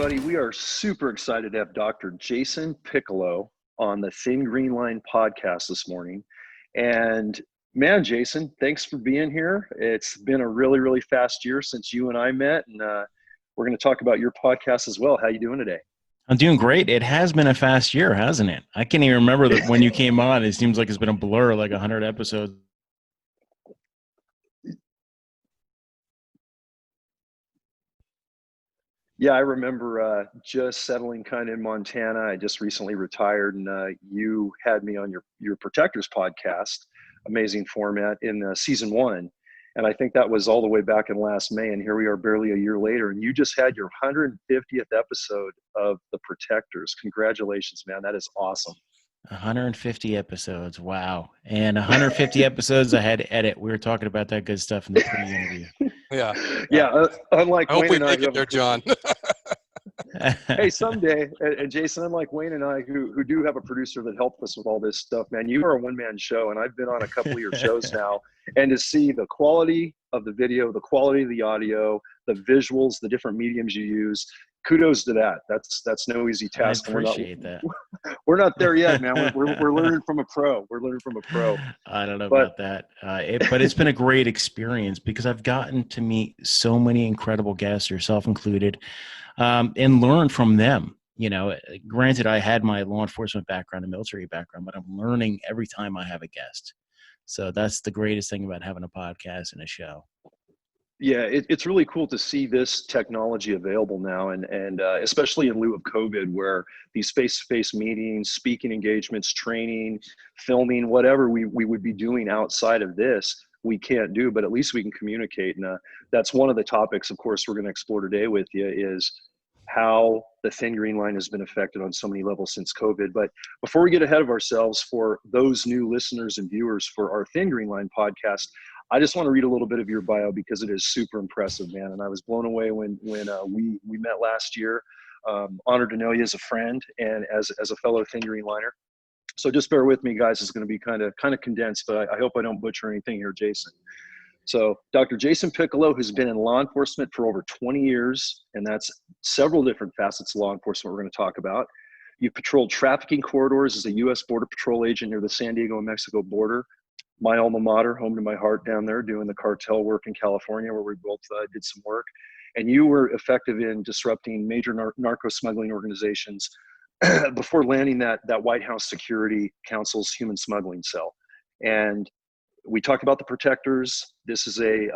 everybody. We are super excited to have Dr. Jason Piccolo on the Thin Green Line podcast this morning. And man, Jason, thanks for being here. It's been a really, really fast year since you and I met, and we're going to talk about your podcast as well. How you doing today? I'm doing great. It has been a fast year, hasn't it? I can't even remember that when you came on. It seems like it's been a blur, like 100 episodes. Yeah, I remember just settling kind of in Montana. I just recently retired, and you had me on your Protectors podcast, amazing format in season 1. And I think that was all the way back in last May. And here we are barely a year later. And you just had your 150th episode of the Protectors. Congratulations, man. That is awesome. 150 episodes. Wow. And 150 episodes I had to edit. We were talking about that good stuff in the pre-interview. Yeah. Unlike I hope Wayne we and make it there, John. Hey, someday, and Jason, unlike Wayne and I, who do have a producer that helped us with all this stuff, man, you are a one-man show, and I've been on a couple of your shows now, and to see the quality of the video, the quality of the audio, the visuals, the different mediums you use, kudos to that. That's no easy task. I appreciate that. We're not there yet, man. We're learning from a pro. We're learning from a pro. I don't know about that, but it's been a great experience because I've gotten to meet so many incredible guests, yourself included, and learn from them. You know, granted, I had my law enforcement background and military background, but I'm learning every time I have a guest. So that's the greatest thing about having a podcast and a show. Yeah, it's really cool to see this technology available now, and especially in lieu of COVID, where these face-to-face meetings, speaking engagements, training, filming, whatever we would be doing outside of this, we can't do, but at least we can communicate. And that's one of the topics, of course, we're going to explore today with you, is how the Thin Green Line has been affected on so many levels since COVID. But before we get ahead of ourselves, for those new listeners and viewers for our Thin Green Line podcast, I just want to read a little bit of your bio because it is super impressive, man. And I was blown away when we met last year. Honored to know you as a friend and as a fellow Thin Green Liner. So just bear with me, guys. It's going to be kind of condensed, but I hope I don't butcher anything here, Jason. So Dr. Jason Piccolo has been in law enforcement for over 20 years, and that's several different facets of law enforcement we're going to talk about. You've patrolled trafficking corridors as a U.S. Border Patrol agent near the San Diego and Mexico border. My alma mater, home to my heart down there, doing the cartel work in California, where we both did some work. And you were effective in disrupting major narco-smuggling organizations before landing that White House Security Council's human smuggling cell. And we talked about the Protectors. This is a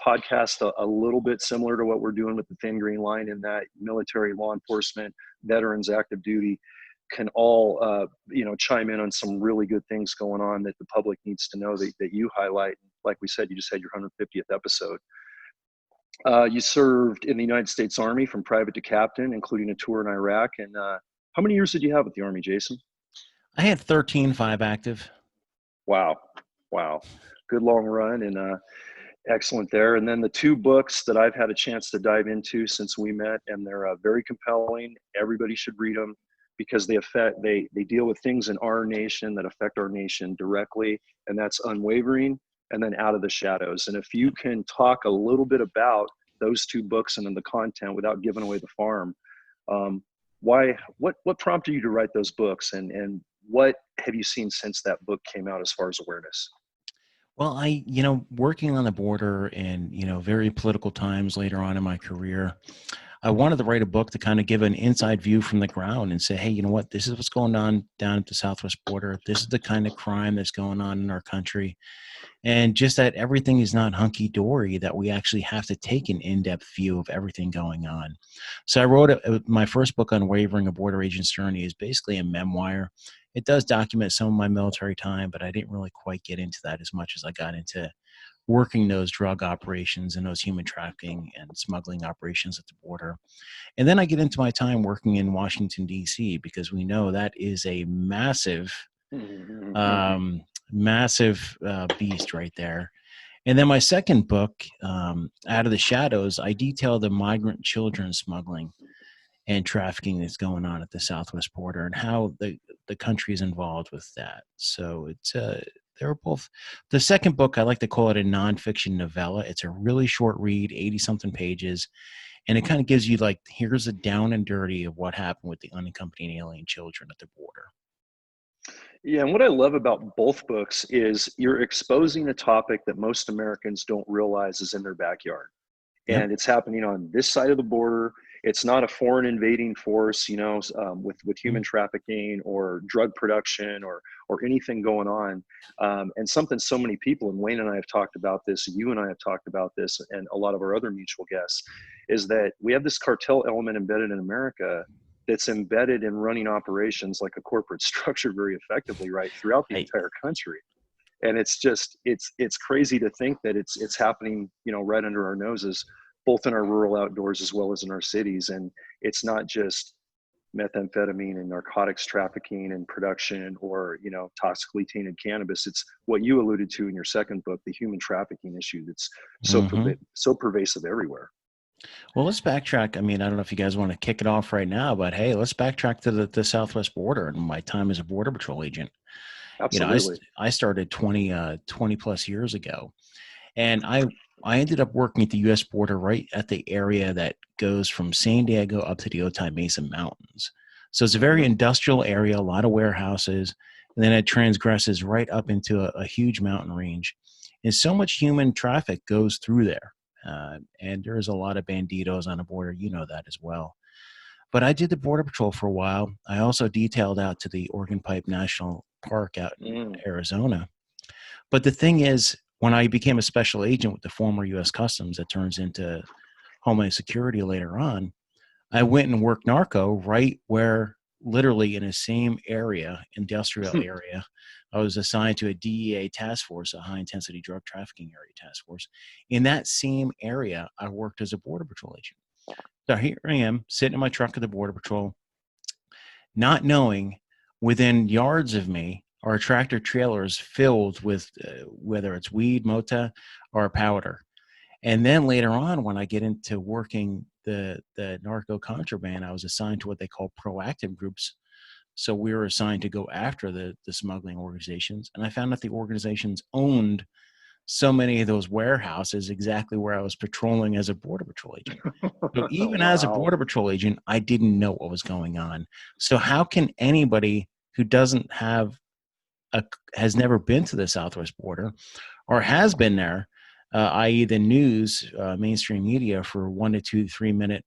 podcast a little bit similar to what we're doing with the Thin Green Line, in that military, law enforcement, veterans, active duty can all chime in on some really good things going on that the public needs to know that you highlight. Like we said, you just had your 150th episode. You served in the United States Army from private to captain, including a tour in Iraq. And how many years did you have with the Army, Jason? I had 13, 5 active. Wow. Good long run, and excellent there. And then the 2 books that I've had a chance to dive into since we met, and they're very compelling. Everybody should read them, because they deal with things in our nation that affect our nation directly, and that's Unwavering and then Out of the Shadows. And if you can talk a little bit about those 2 books and then the content without giving away the farm, what prompted you to write those books, and what have you seen since that book came out as far as awareness? Well, working on the border and, very political times later on in my career, I wanted to write a book to kind of give an inside view from the ground and say, hey, you know what, this is what's going on down at the Southwest border. This is the kind of crime that's going on in our country. And just that everything is not hunky-dory, that we actually have to take an in-depth view of everything going on. So I wrote my first book, Unwavering, A Border Agent's Journey, is basically a memoir. It does document some of my military time, but I didn't really quite get into that as much as I got into working those drug operations and those human trafficking and smuggling operations at the border. And then I get into my time working in Washington, D.C., because we know that is a massive beast right there. And then my second book, Out of the Shadows, I detail the migrant children smuggling and trafficking that's going on at the Southwest border, and how the country is involved with that. So it's were both. The second book, I like to call it a nonfiction novella. It's a really short read, 80 something pages. And it kind of gives you like, here's a down and dirty of what happened with the unaccompanied alien children at the border. Yeah, and what I love about both books is you're exposing a topic that most Americans don't realize is in their backyard. Yep. And it's happening on this side of the border. It's not a foreign invading force, with human trafficking or drug production or anything going on. And something so many people, and Wayne and I have talked about this, you and I have talked about this, and a lot of our other mutual guests, is that we have this cartel element embedded in America that's embedded in running operations like a corporate structure very effectively, right, throughout the I, entire country. And it's just it's crazy to think that it's happening, right under our noses, both in our rural outdoors as well as in our cities. And it's not just methamphetamine and narcotics trafficking and production, or toxically tainted cannabis. It's what you alluded to in your second book, the human trafficking issue that's mm-hmm. so pervasive everywhere. Well, let's backtrack. I mean, I don't know if you guys want to kick it off right now, but hey, let's backtrack to the Southwest border and my time as a Border Patrol agent. Absolutely. I started 20 plus years ago, and I ended up working at the U.S. border right at the area that goes from San Diego up to the Otay Mesa Mountains. So it's a very industrial area, a lot of warehouses, and then it transgresses right up into a huge mountain range. And so much human traffic goes through there. And there's a lot of banditos on the border. You know that as well. But I did the Border Patrol for a while. I also detailed out to the Organ Pipe National Park out in Arizona. But the thing is, when I became a special agent with the former U.S. Customs that turns into Homeland Security later on, I went and worked narco right where, literally in the same area, industrial area. I was assigned to a DEA task force, a high intensity drug trafficking area task force. In that same area, I worked as a Border Patrol agent. So here I am sitting in my truck at the Border Patrol, not knowing within yards of me are tractor trailers filled with whether it's weed, mota, or powder. And then later on, when I get into working the narco contraband, I was assigned to what they call proactive groups. So we were assigned to go after the smuggling organizations. And I found out the organizations owned so many of those warehouses exactly where I was patrolling as a Border Patrol agent. So even as a Wow. Border Patrol agent, I didn't know what was going on. So how can anybody who doesn't have has never been to the Southwest border or has been there, i.e. the news, mainstream media for 1 to 2 to 3 minute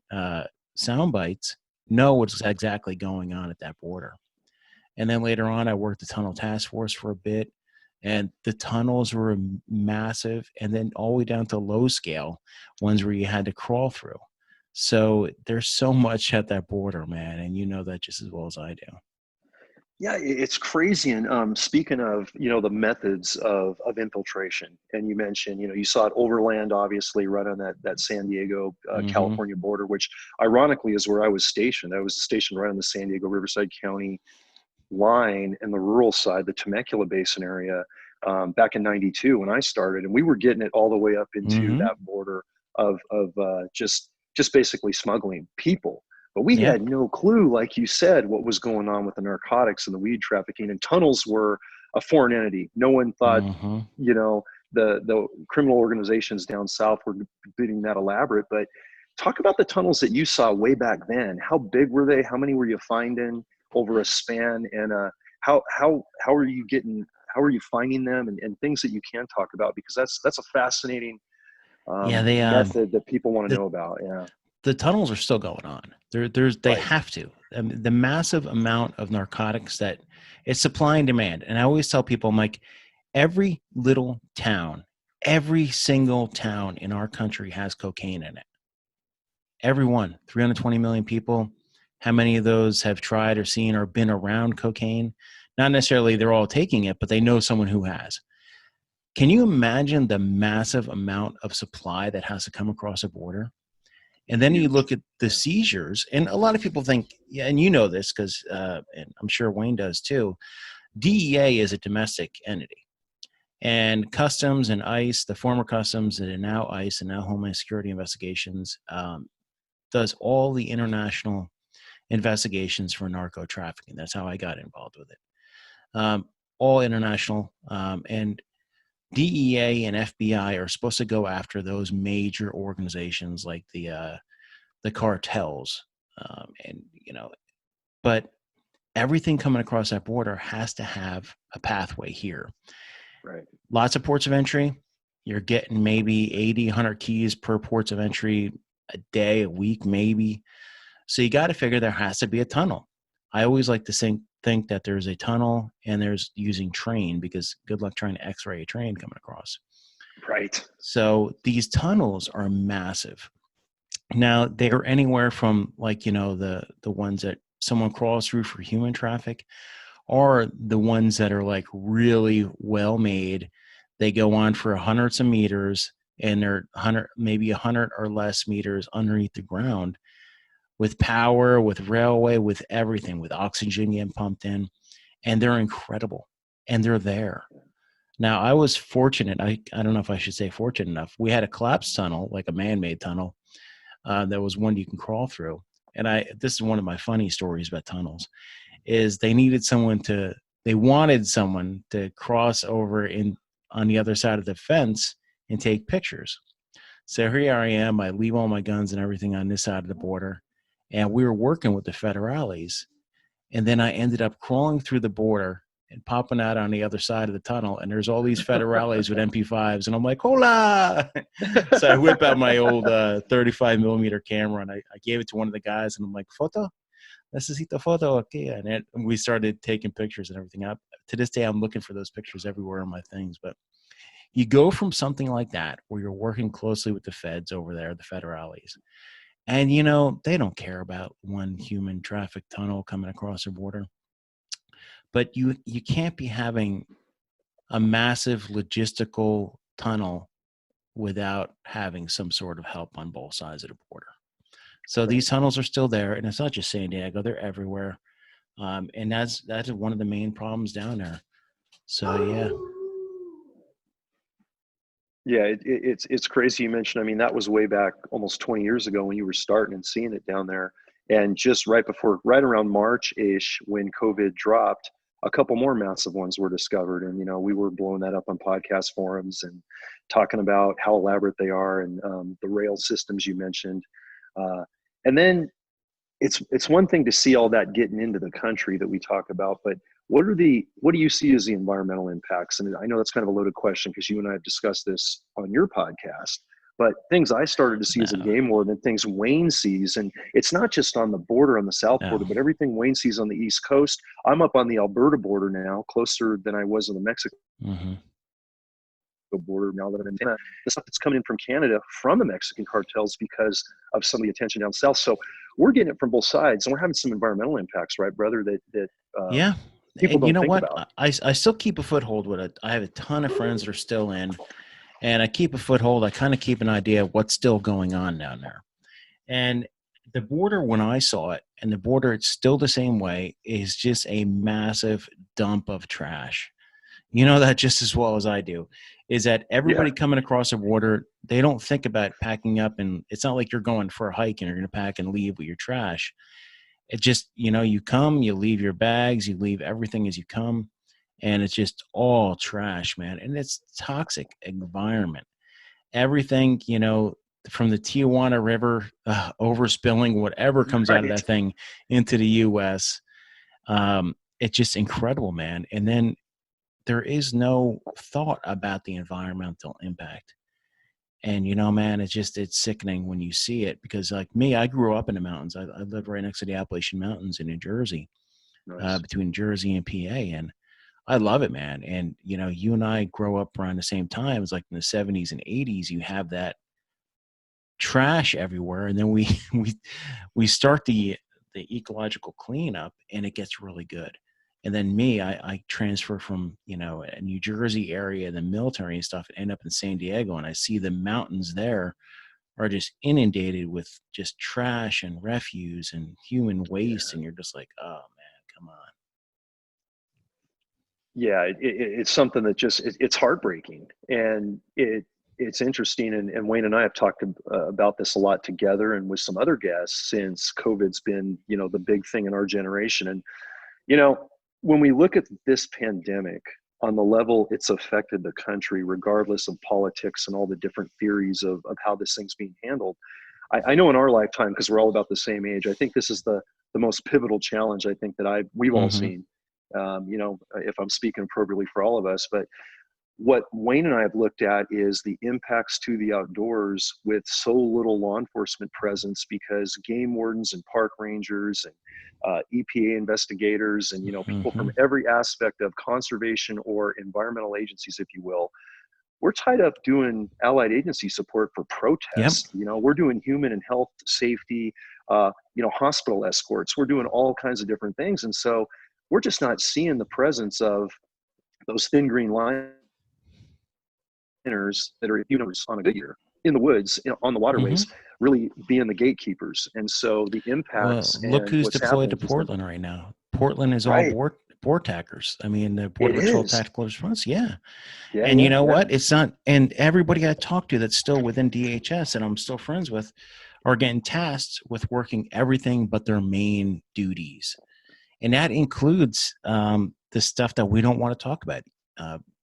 sound bites, know what's exactly going on at that border. And then later on, I worked the tunnel task force for a bit, and the tunnels were massive, and then all the way down to low scale ones where you had to crawl through. So there's so much at that border, man, and you know that just as well as I do. Yeah, it's crazy. And speaking of, the methods of infiltration, and you mentioned, you saw it overland, obviously, right on that San Diego, Mm-hmm. California border, which ironically is where I was stationed. I was stationed right on the San Diego Riverside County line in the rural side, the Temecula Basin area, back in '92 when I started, and we were getting it all the way up into Mm-hmm. that border of just basically smuggling people. But we Yeah. had no clue, like you said, what was going on with the narcotics and the weed trafficking. And tunnels were a foreign entity. No one thought, Mm-hmm. the criminal organizations down south were being that elaborate. But talk about the tunnels that you saw way back then. How big were they? How many were you finding over a span? And how are you getting? How are you finding them? And things that you can talk about, because that's a fascinating Yeah, method that people want to the know about. Yeah. the tunnels are still going on. They Right. have to. I mean, the massive amount of narcotics that it's supply and demand. And I always tell people, I'm like, every little town, every single town in our country has cocaine in it. Everyone, 320 million people. How many of those have tried or seen or been around cocaine? Not necessarily they're all taking it, but they know someone who has. Can you imagine the massive amount of supply that has to come across a border? And then you Huge. look at the Yeah. seizures, and a lot of people think, yeah, and you know this because, and I'm sure Wayne does too. DEA is a domestic entity, and Customs and ICE, the former Customs and now ICE and now Homeland Security investigations, does all the international investigations for narco trafficking. That's how I got involved with it. all international, and DEA and FBI are supposed to go after those major organizations like the cartels, and but everything coming across that border has to have a pathway here. Right. Lots of ports of entry. You're getting maybe 80, 100 keys per ports of entry a day, a week, maybe. So you got to figure there has to be a tunnel. I always like to think that there's a tunnel and there's using train, because good luck trying to x-ray a train coming across. Right. So these tunnels are massive. Now they're anywhere from the ones that someone crawls through for human traffic, or the ones that are like really well made. They go on for hundreds of meters, and they're maybe 100 or less meters underneath the ground, with power, with railway, with everything, with oxygen getting pumped in, and they're incredible, and they're there. Now, I was fortunate. I don't know if I should say fortunate enough. We had a collapsed tunnel, like a man-made tunnel. There was one you can crawl through. And this is one of my funny stories about tunnels, is they wanted someone to cross over on the other side of the fence and take pictures. So here I am. I leave all my guns and everything on this side of the border, and we were working with the federales. And then I ended up crawling through the border and popping out on the other side of the tunnel, and there's all these federales with MP5s, and I'm like, hola! So I whip out my old 35 millimeter camera, and I gave it to one of the guys, and I'm like, photo? Necesito photo, okay. And we started taking pictures and everything up. To this day, I'm looking for those pictures everywhere on my things. But you go from something like that, where you're working closely with the feds over there, the federales, and they don't care about one human traffic tunnel coming across the border. But you can't be having a massive logistical tunnel without having some sort of help on both sides of the border. So Right. these tunnels are still there, and it's not just San Diego; they're everywhere. And that's one of the main problems down there. So yeah. Yeah, it's crazy you mentioned. I mean, that was way back almost 20 years ago when you were starting and seeing it down there. And just right around March-ish, when COVID dropped, a couple more massive ones were discovered. And, we were blowing that up on podcast forums and talking about how elaborate they are, and the rail systems you mentioned. And then it's one thing to see all that getting into the country that we talk about, but what do you see as the environmental impacts? And I know that's kind of a loaded question, because you and I have discussed this on your podcast, but things I started to see as a No, game warden, and things Wayne sees, and it's not just on the border, on the south border, no. but everything Wayne sees on the East Coast. I'm up on the Alberta border now, closer than I was on the Mexico Mm-hmm. border now that I'm in Canada. The stuff that's coming in from Canada from the Mexican cartels because of some of the attention down south. So we're getting it from both sides, and we're having some environmental impacts, right, brother, that Yeah. people And you don't know think what? about. I still keep a foothold with it. I have a ton of friends that are still in, and I keep a foothold. I kind of keep an idea of what's still going on down there. And the border, when I saw it, and the border, it's still the same way, is just a massive dump of trash. You know that just as well as I do, is that Yeah, everybody coming across the border, they don't think about packing up. And it's not like you're going for a hike and you're going to pack and leave with your trash. It just, you come, you leave your bags, you leave everything as you come, and it's just all trash, man. And it's toxic environment. Everything, from the Tijuana River, overspilling, whatever comes out of right. that thing into the U.S. It's just incredible, man. And then there is no thought about the environmental impact. And man, it's sickening when you see it, because like me, I grew up in the mountains. I lived right next to the Appalachian Mountains in New Jersey, Nice. between Jersey and PA, and I love it, man. And you and I grow up around the same times, like in the 70s and 80s. You have that trash everywhere, and then we we start the ecological cleanup, and it gets really good. And then I transfer from a New Jersey area, the military and stuff, and end up in San Diego, and I see the mountains there are just inundated with just trash and refuse and human waste, Yeah. and you're just like, oh man, come on. Yeah, it's something that just it's heartbreaking, and it's interesting. And Wayne and I have talked about this a lot together, and with some other guests, since COVID's been the big thing in our generation. And you know when we look at this pandemic on the level it's affected the country, regardless of politics and all the different theories of how this thing's being handled, I know in our lifetime, because we're all about the same age, I think this is the most pivotal challenge I think that we've all Mm-hmm. seen. If I'm speaking appropriately for all of us, but what Wayne and I have looked at is the impacts to the outdoors with so little law enforcement presence, because game wardens and park rangers and EPA investigators and people Mm-hmm. from every aspect of conservation or environmental agencies, if you will, we're tied up doing allied agency support for Yep. protests. We're doing human and health safety, hospital escorts. We're doing all kinds of different things, and so we're just not seeing the presence of those thin green lines that are on a good year in the woods, on the Mm-hmm. waterways, really being the gatekeepers. And so the impacts Well, look and who's what's deployed to happening is Portland right now. Portland is all right. board tackers. I mean, the Border It Patrol is. Tactical Response. Yeah. Yeah, And you yeah, know yeah. what? It's not, and everybody I talk to that's still within DHS and I'm still friends with are getting tasked with working everything but their main duties. And that includes the stuff that we don't want to talk about.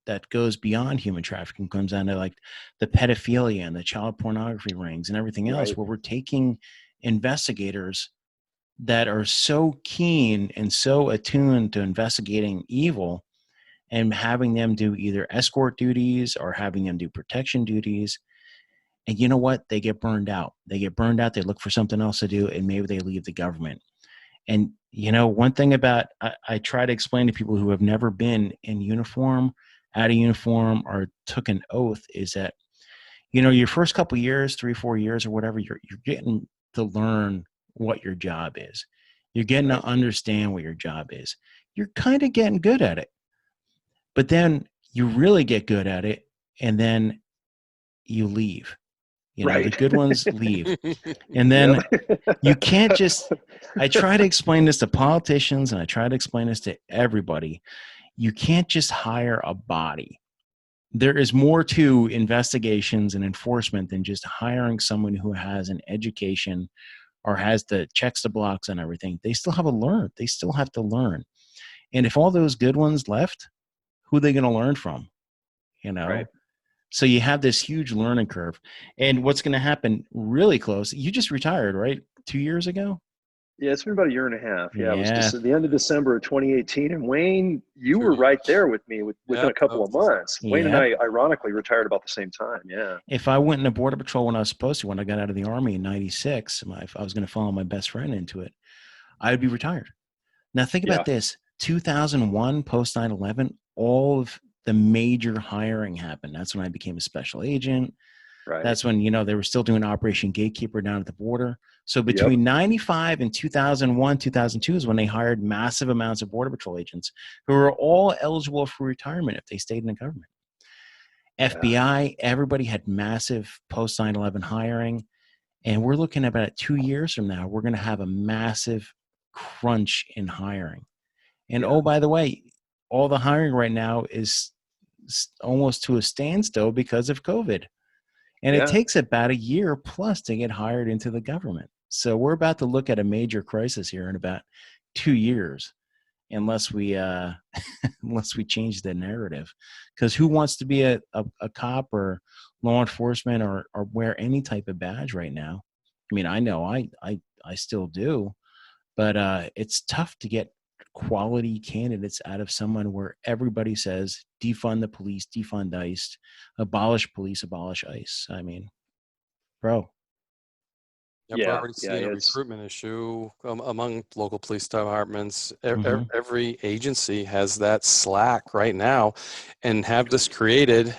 That goes beyond human trafficking, comes down to like the pedophilia and the child pornography rings and everything else, Right, where we're taking investigators that are so keen and so attuned to investigating evil and having them do either escort duties or having them do protection duties. And you know what? They get burned out. They get burned out. They look for something else to do, and maybe they leave the government. And one thing about I try to explain to people who have never been in uniform, out of uniform, or took an oath is that your first couple of years, 3-4 years or whatever, you're getting to learn what your job is. You're getting to right, understand what your job is. You're kind of getting good at it, but then you really get good at it, and then you leave. The right. good ones leave, and Yep. then you can't just. I try to explain this to politicians, and I try to explain this to everybody. You can't just hire a body. There is more to investigations and enforcement than just hiring someone who has an education or has the checks the blocks and everything. They still have They still have to learn. And if all those good ones left, who are they going to learn from? You Right. know? So you have this huge learning curve. And what's going to happen really close? You just retired, right? 2 years ago? Yeah, it's been about a year and a half. Yeah, it was Yeah. the end of December of 2018. And Wayne, you 2 were right years. there with me within Yep. a couple of months. Wayne and Yep. I ironically retired about the same time. Yeah. If I went in the Border Patrol when I was supposed to, when I got out of the Army in 96, I was going to follow my best friend into it, I'd be retired. Now, think about Yeah. this 2001, post 9/11, all of the major hiring happened. That's when I became a special agent. Right. That's when, they were still doing Operation Gatekeeper down at the border. So Yep. between 95 and 2001, 2002 is when they hired massive amounts of Border Patrol agents who were all eligible for retirement if they stayed in the government. Yeah. FBI, everybody had massive post 9/11 hiring. And we're looking at about 2 years from now, we're going to have a massive crunch in hiring. And Yeah. oh, by the way, all the hiring right now is almost to a standstill because of COVID. And it Yeah. takes about a year plus to get hired into the government. So we're about to look at a major crisis here in about 2 years, unless we unless we change the narrative. Because who wants to be a cop or law enforcement or wear any type of badge right now? I mean, I know I still do, but it's tough to get quality candidates out of someone where everybody says defund the police, defund ICE, abolish police, abolish ICE. I mean, bro. Yeah, we're Yeah. already Yeah. seeing a It's recruitment issue among local police departments. Hmm. Every agency has that slack right now, and have this created,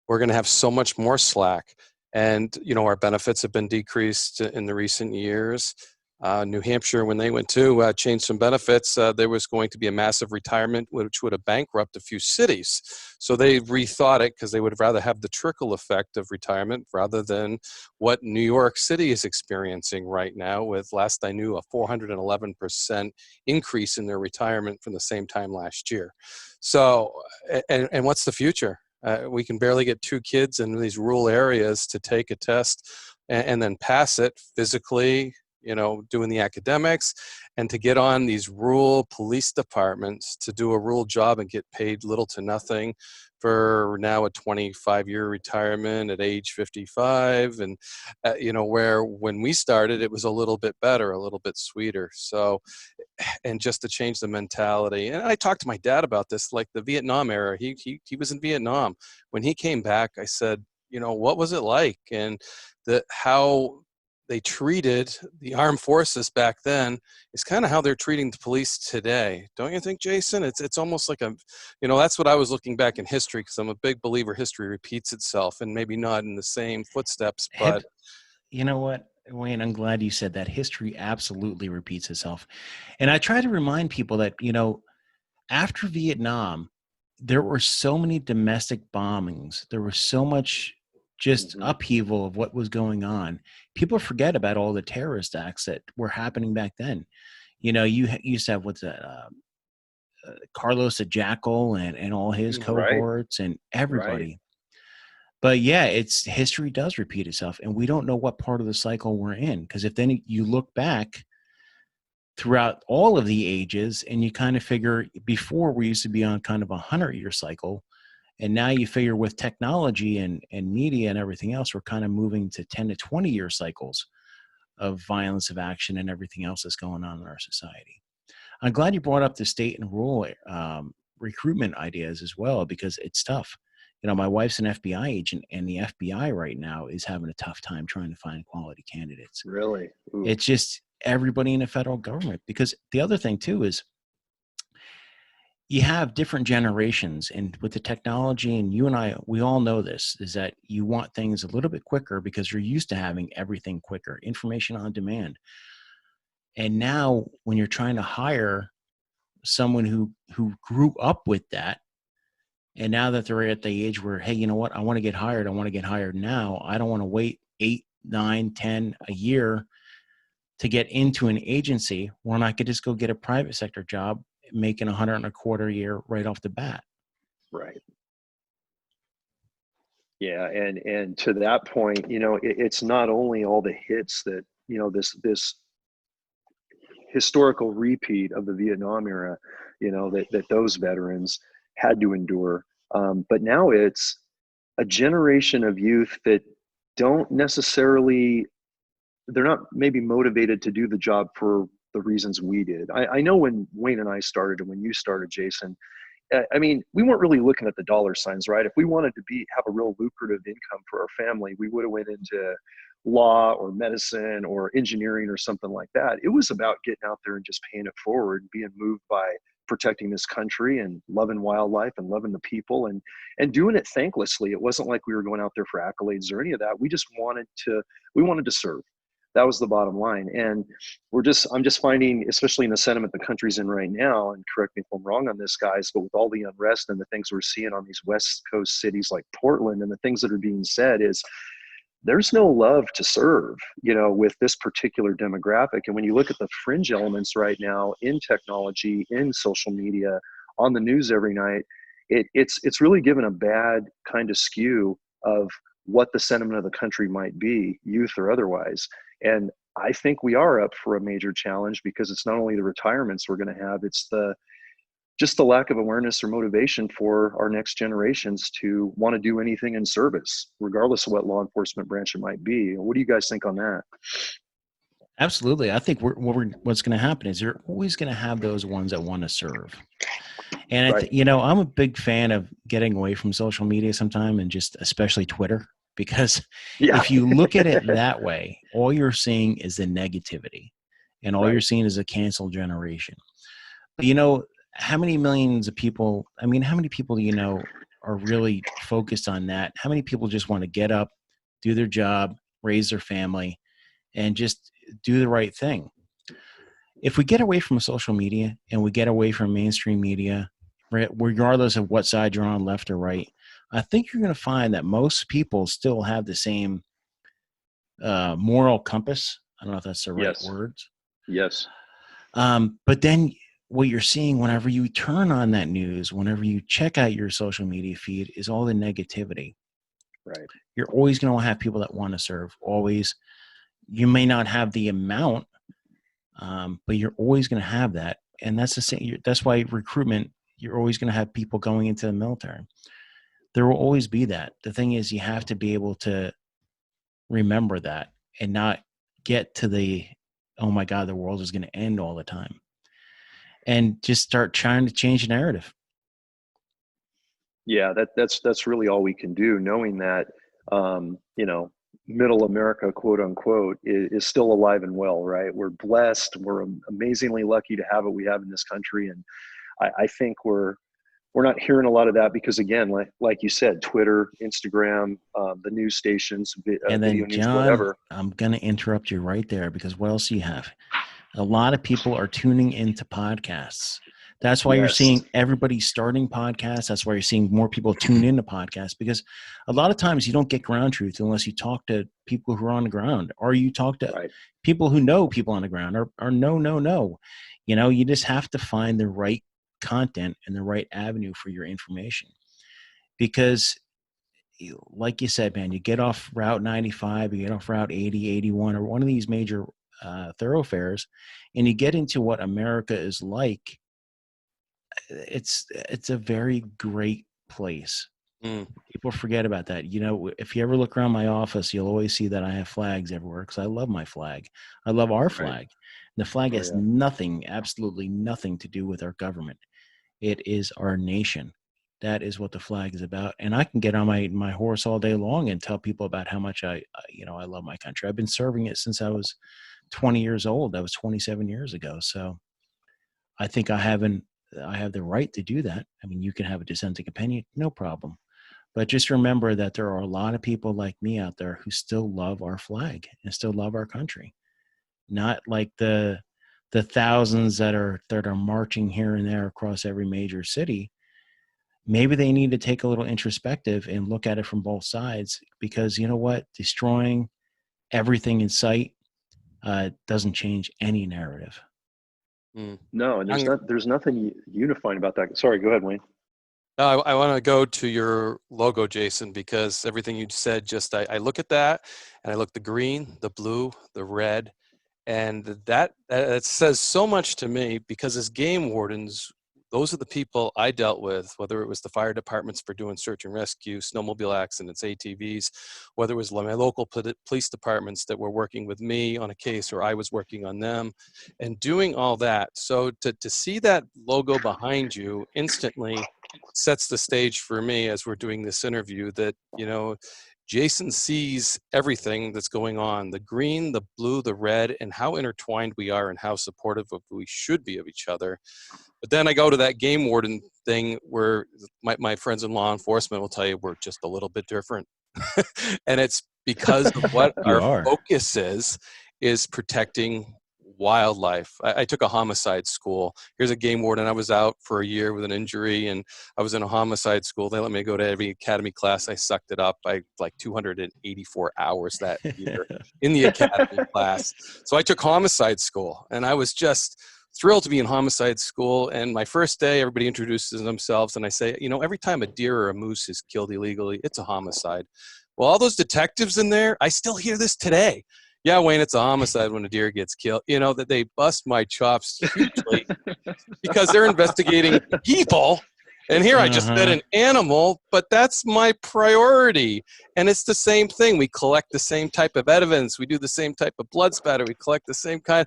we're going to have so much more slack. And, our benefits have been decreased in the recent years. New Hampshire, when they went to change some benefits, there was going to be a massive retirement, which would have bankrupted a few cities. So they rethought it because they would rather have the trickle effect of retirement rather than what New York City is experiencing right now, with, last I knew, a 411% increase in their retirement from the same time last year. So, and what's the future? We can barely get 2 kids in these rural areas to take a test and then pass it physically, doing the academics. And to get on these rural police departments to do a rural job and get paid little to nothing for now a 25-year retirement at age 55. And, where when we started, it was a little bit better, a little bit sweeter. So, and just to change the mentality. And I talked to my dad about this, like the Vietnam era. He was in Vietnam. When he came back, I said, what was it like? And how they treated the armed forces back then is kind of how they're treating the police today. Don't you think, Jason? It's almost like that's what I was looking back in history, because I'm a big believer history repeats itself, and maybe not in the same footsteps, but you know what, Wayne, I'm glad you said that. History absolutely repeats itself. And I try to remind people that, after Vietnam, there were so many domestic bombings. There was so much just upheaval of what was going on. People forget about all the terrorist acts that were happening back then. You used to have Carlos the Jackal and all his cohorts and everybody. Right. But yeah, history does repeat itself, and we don't know what part of the cycle we're in. Because if then you look back throughout all of the ages, and you kind of figure, before we used to be on kind of 100-year cycle, and now you figure with technology and media and everything else, we're kind of moving to 10 to 20-year cycles of violence of action and everything else that's going on in our society. I'm glad you brought up the state and rural recruitment ideas as well, because it's tough. My wife's an FBI agent, and the FBI right now is having a tough time trying to find quality candidates. Really? Ooh. It's just everybody in the federal government. Because the other thing too is, you have different generations, and with the technology, and you and I, we all know this, is that you want things a little bit quicker because you're used to having everything quicker, information on demand. And now when you're trying to hire someone who grew up with that, and now that they're at the age where, hey, you know what, I want to get hired. I want to get hired now. I don't want to wait 8, 9, 10 a year to get into an agency when I could just go get a private sector job making $125 a year right off the bat. Right. Yeah. And to that point, it's not only all the hits that, this historical repeat of the Vietnam era, that those veterans had to endure. But now it's a generation of youth that don't necessarily, they're not maybe motivated to do the job for the reasons we did. I know when Wayne and I started, and when you started, Jason, we weren't really looking at the dollar signs, right? If we wanted to have a real lucrative income for our family, we would have went into law or medicine or engineering or something like that. It was about getting out there and just paying it forward, being moved by protecting this country and loving wildlife and loving the people and doing it thanklessly. It wasn't like we were going out there for accolades or any of that. We wanted to serve. That was the bottom line. And I'm just finding, especially in the sentiment the country's in right now, and correct me if I'm wrong on this, guys, but with all the unrest and the things we're seeing on these West Coast cities like Portland, and the things that are being said, is there's no love to serve, with this particular demographic. And when you look at the fringe elements right now in technology, in social media, on the news every night, it's really given a bad kind of skew of what the sentiment of the country might be, youth or otherwise. And I think we are up for a major challenge, because it's not only the retirements we're going to have, it's just the lack of awareness or motivation for our next generations to want to do anything in service, regardless of what law enforcement branch it might be. What do you guys think on that? Absolutely. I think what's going to happen is you're always going to have those ones that want to serve. And Right. I'm a big fan of getting away from social media sometime, and just especially Twitter, because if you look at it that way, all you're seeing is the negativity, and all you're seeing is a cancel generation. But how many millions of people, how many people do you know are really focused on that? How many people just want to get up, do their job, raise their family, and just do the right thing? If we get away from social media, and we get away from mainstream media, regardless of what side you're on, left or right, I think you're going to find that most people still have the same moral compass. I don't know if that's the right words. Yes. But then what you're seeing whenever you turn on that news, whenever you check out your social media feed, is all the negativity. Right. You're always going to have people that want to serve. Always. You may not have the amount But you're always going to have that. And that's the same. That's why recruitment, you're always going to have people going into the military. There will always be that. The thing is, you have to be able to remember that and not get to the, oh my God, the world is going to end all the time. And just start trying to change the narrative. Yeah, that's really all we can do, knowing that you know, middle America, quote unquote, is still alive and well, right? We're blessed. We're amazingly lucky to have what we have in this country, and I think we're not hearing a lot of that because, again, like you said, Twitter, Instagram, the news stations, And video then, news, John, whatever. I'm going to interrupt you right there, because what else do you have? A lot of people are tuning into podcasts. That's why you're Yes, seeing everybody starting podcasts. That's why you're seeing more people tune into podcasts, because a lot of times you don't get ground truth unless you talk to people who are on the ground, or you talk to right. people who know people on the ground, or no. You know, you just have to find the right content and the right avenue for your information. Because like you said, man, you get off Route 95, you get off Route 80, 81, or one of these major thoroughfares, and you get into what America is like. It's a very great place. Mm, People forget about that. You know, if you ever look around my office, you'll always see that I have flags everywhere, because I love my flag. I love our Right. flag. The flag Oh has yeah. nothing, absolutely nothing to do with our government. It is our nation. That is what the flag is about. And I can get on my horse all day long and tell people about how much I love my country. I've been serving it since I was 20 years old. That was 27 years ago. So I think I have the right to do that. I mean, you can have a dissenting opinion, no problem. But just remember that there are a lot of people like me out there who still love our flag and still love our country. Not like the thousands that are marching here and there across every major city. Maybe they need to take a little introspective and look at it from both sides, because you know what? Destroying everything in sight doesn't change any narrative. mm. No, and I'm, there's nothing unifying about that. Sorry, go ahead, Wayne. I want to go to your logo, Jason, because everything you said, just I look at that and I look the green, the blue, the red, and that says so much to me, because as game wardens, those are the people I dealt with, whether it was the fire departments for doing search and rescue, snowmobile accidents, ATVs, whether it was my local police departments that were working with me on a case or I was working on them and doing all that. So to see that logo behind you instantly sets the stage for me as we're doing this interview, that, Jason sees everything that's going on, the green, the blue, the red, and how intertwined we are and how supportive of we should be of each other. But then I go to that game warden thing where my friends in law enforcement will tell you we're just a little bit different. And it's because of what You our are. focus is protecting wildlife. I took a homicide school. Here's a game warden. I was out for a year with an injury, and I was in a homicide school. They let me go to every academy class. I sucked it up. I like 284 hours that year in the academy class. So I took homicide school, and I was just thrilled to be in homicide school. And my first day, everybody introduces themselves, and I say, every time a deer or a moose is killed illegally, it's a homicide. Well, all those detectives in there, I still hear this today. Yeah, Wayne, it's a homicide when a deer gets killed. That they bust my chops hugely because they're investigating people. And here I just said Uh-huh. an animal, but that's my priority. And it's the same thing. We collect the same type of evidence. We do the same type of blood spatter. We collect the same kind.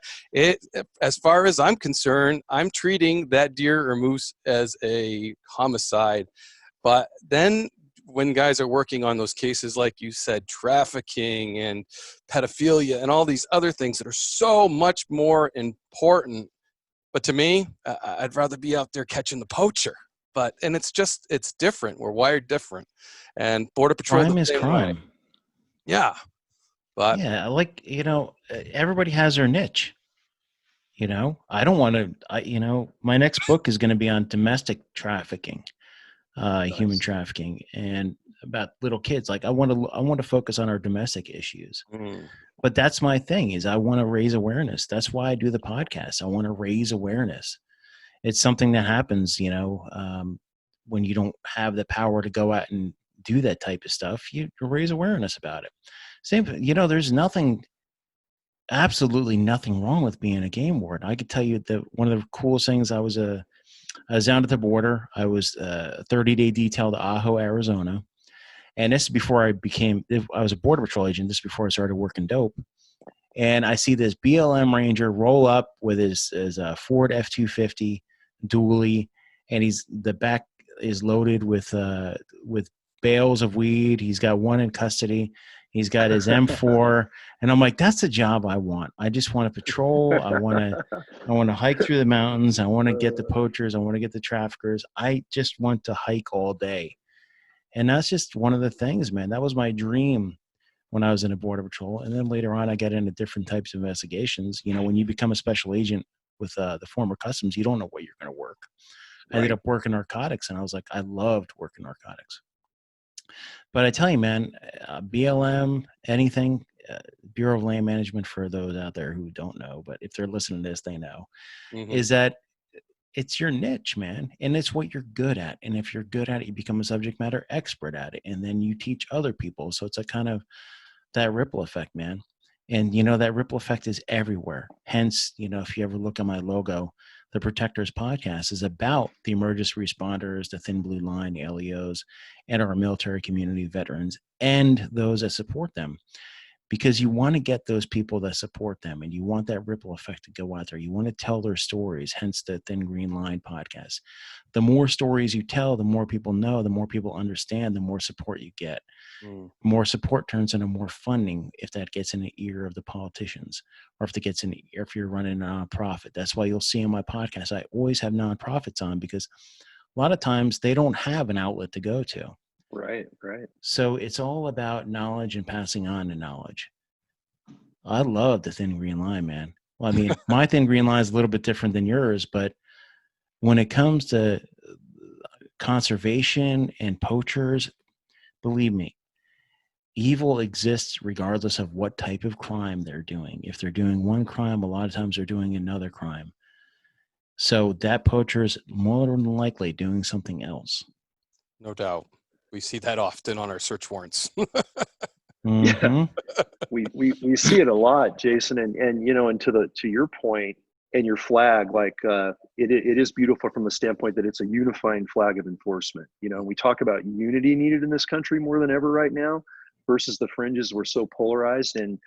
As far as I'm concerned, I'm treating that deer or moose as a homicide. But then when guys are working on those cases, like you said, trafficking and pedophilia and all these other things that are so much more important. But to me, I'd rather be out there catching the poacher. And it's different. We're wired different. And Border Patrol the Crime is same way. crime. Yeah. But Yeah, like, everybody has their niche. I don't want to, my next book is going to be on domestic trafficking, human Nice. trafficking, and about little kids. Like, I want to focus on our domestic issues. But that's my thing, is I want to raise awareness. That's why I do the podcast. I want to raise awareness. It's something that happens, when you don't have the power to go out and do that type of stuff, you raise awareness about it. Same, there's nothing absolutely nothing wrong with being a game warden. I could tell you that one of the coolest things, I was down at the border. I was a 30-day detail to Ajo, Arizona. And this is before I was a border patrol agent. This is before I started working dope. And I see this BLM Ranger roll up with his Ford F-250 dually, and the back is loaded with bales of weed. He's got one in custody. He's got his M4, and I'm like, that's the job I want. I just want to patrol. I want to hike through the mountains. I want to get the poachers. I want to get the traffickers. I just want to hike all day. And that's just one of the things, man. That was my dream when I was in a border patrol. And then later on, I got into different types of investigations. You know, when you become a special agent with the former customs, you don't know what you're going to work. I ended up working narcotics, and I was like, I loved working narcotics. But I tell you, man, BLM, anything, Bureau of Land Management, for those out there who don't know, but if they're listening to this, they know, is that it's your niche, man. And it's what you're good at. And if you're good at it, you become a subject matter expert at it. And then you teach other people. So it's a kind of that ripple effect, man. And, you know, that ripple effect is everywhere. Hence, you know, if you ever look at my logo, the Protectors podcast is about the emergency responders, the Thin Blue Line, the LEOs, and our military community veterans, and those that support them. Because you want to get those people that support them, and you want that ripple effect to go out there. You want to tell their stories, hence the Thin Green Line podcast. The more stories you tell, the more people know, the more people understand, the more support you get. More support turns into more funding if that gets in the ear of the politicians, or if you're running a nonprofit. That's why you'll see on my podcast, I always have nonprofits on, because a lot of times they don't have an outlet to go to. Right. So it's all about knowledge and passing on the knowledge. I love the Thin Green Line, man. Well, I mean, my Thin Green Line is a little bit different than yours, but when it comes to conservation and poachers, believe me, evil exists regardless of what type of crime they're doing. If they're doing one crime, a lot of times they're doing another crime. So that poacher is more than likely doing something else. No doubt. We see that often on our search warrants. Yeah, we see it a lot, Jason, and you know, and to your point and your flag, like it is beautiful from the standpoint that it's a unifying flag of enforcement. You know, we talk about unity needed in this country more than ever right now, versus the fringes. We're so polarized, and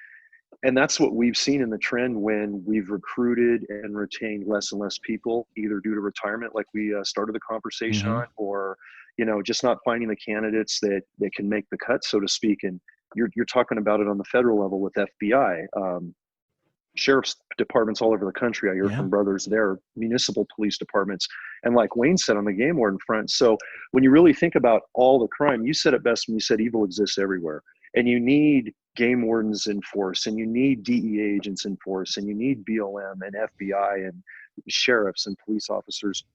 that's what we've seen in the trend when we've recruited and retained less and less people, either due to retirement, like we started the conversation on, or, you know, just not finding the candidates that can make the cut, so to speak. And you're talking about it on the federal level with FBI, sheriff's departments all over the country. I hear from brothers there, municipal police departments, and like Wayne said on the game warden front. So when you really think about all the crime, you said it best when you said evil exists everywhere, and you need game wardens in force, and you need DEA agents in force, and you need BLM and FBI and sheriffs and police officers,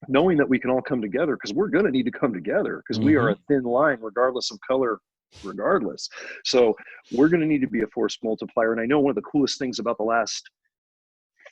knowing that we can all come together, because we're going to need to come together, because we are a thin line regardless of color, regardless. So we're going to need to be a force multiplier. And I know one of the coolest things about the last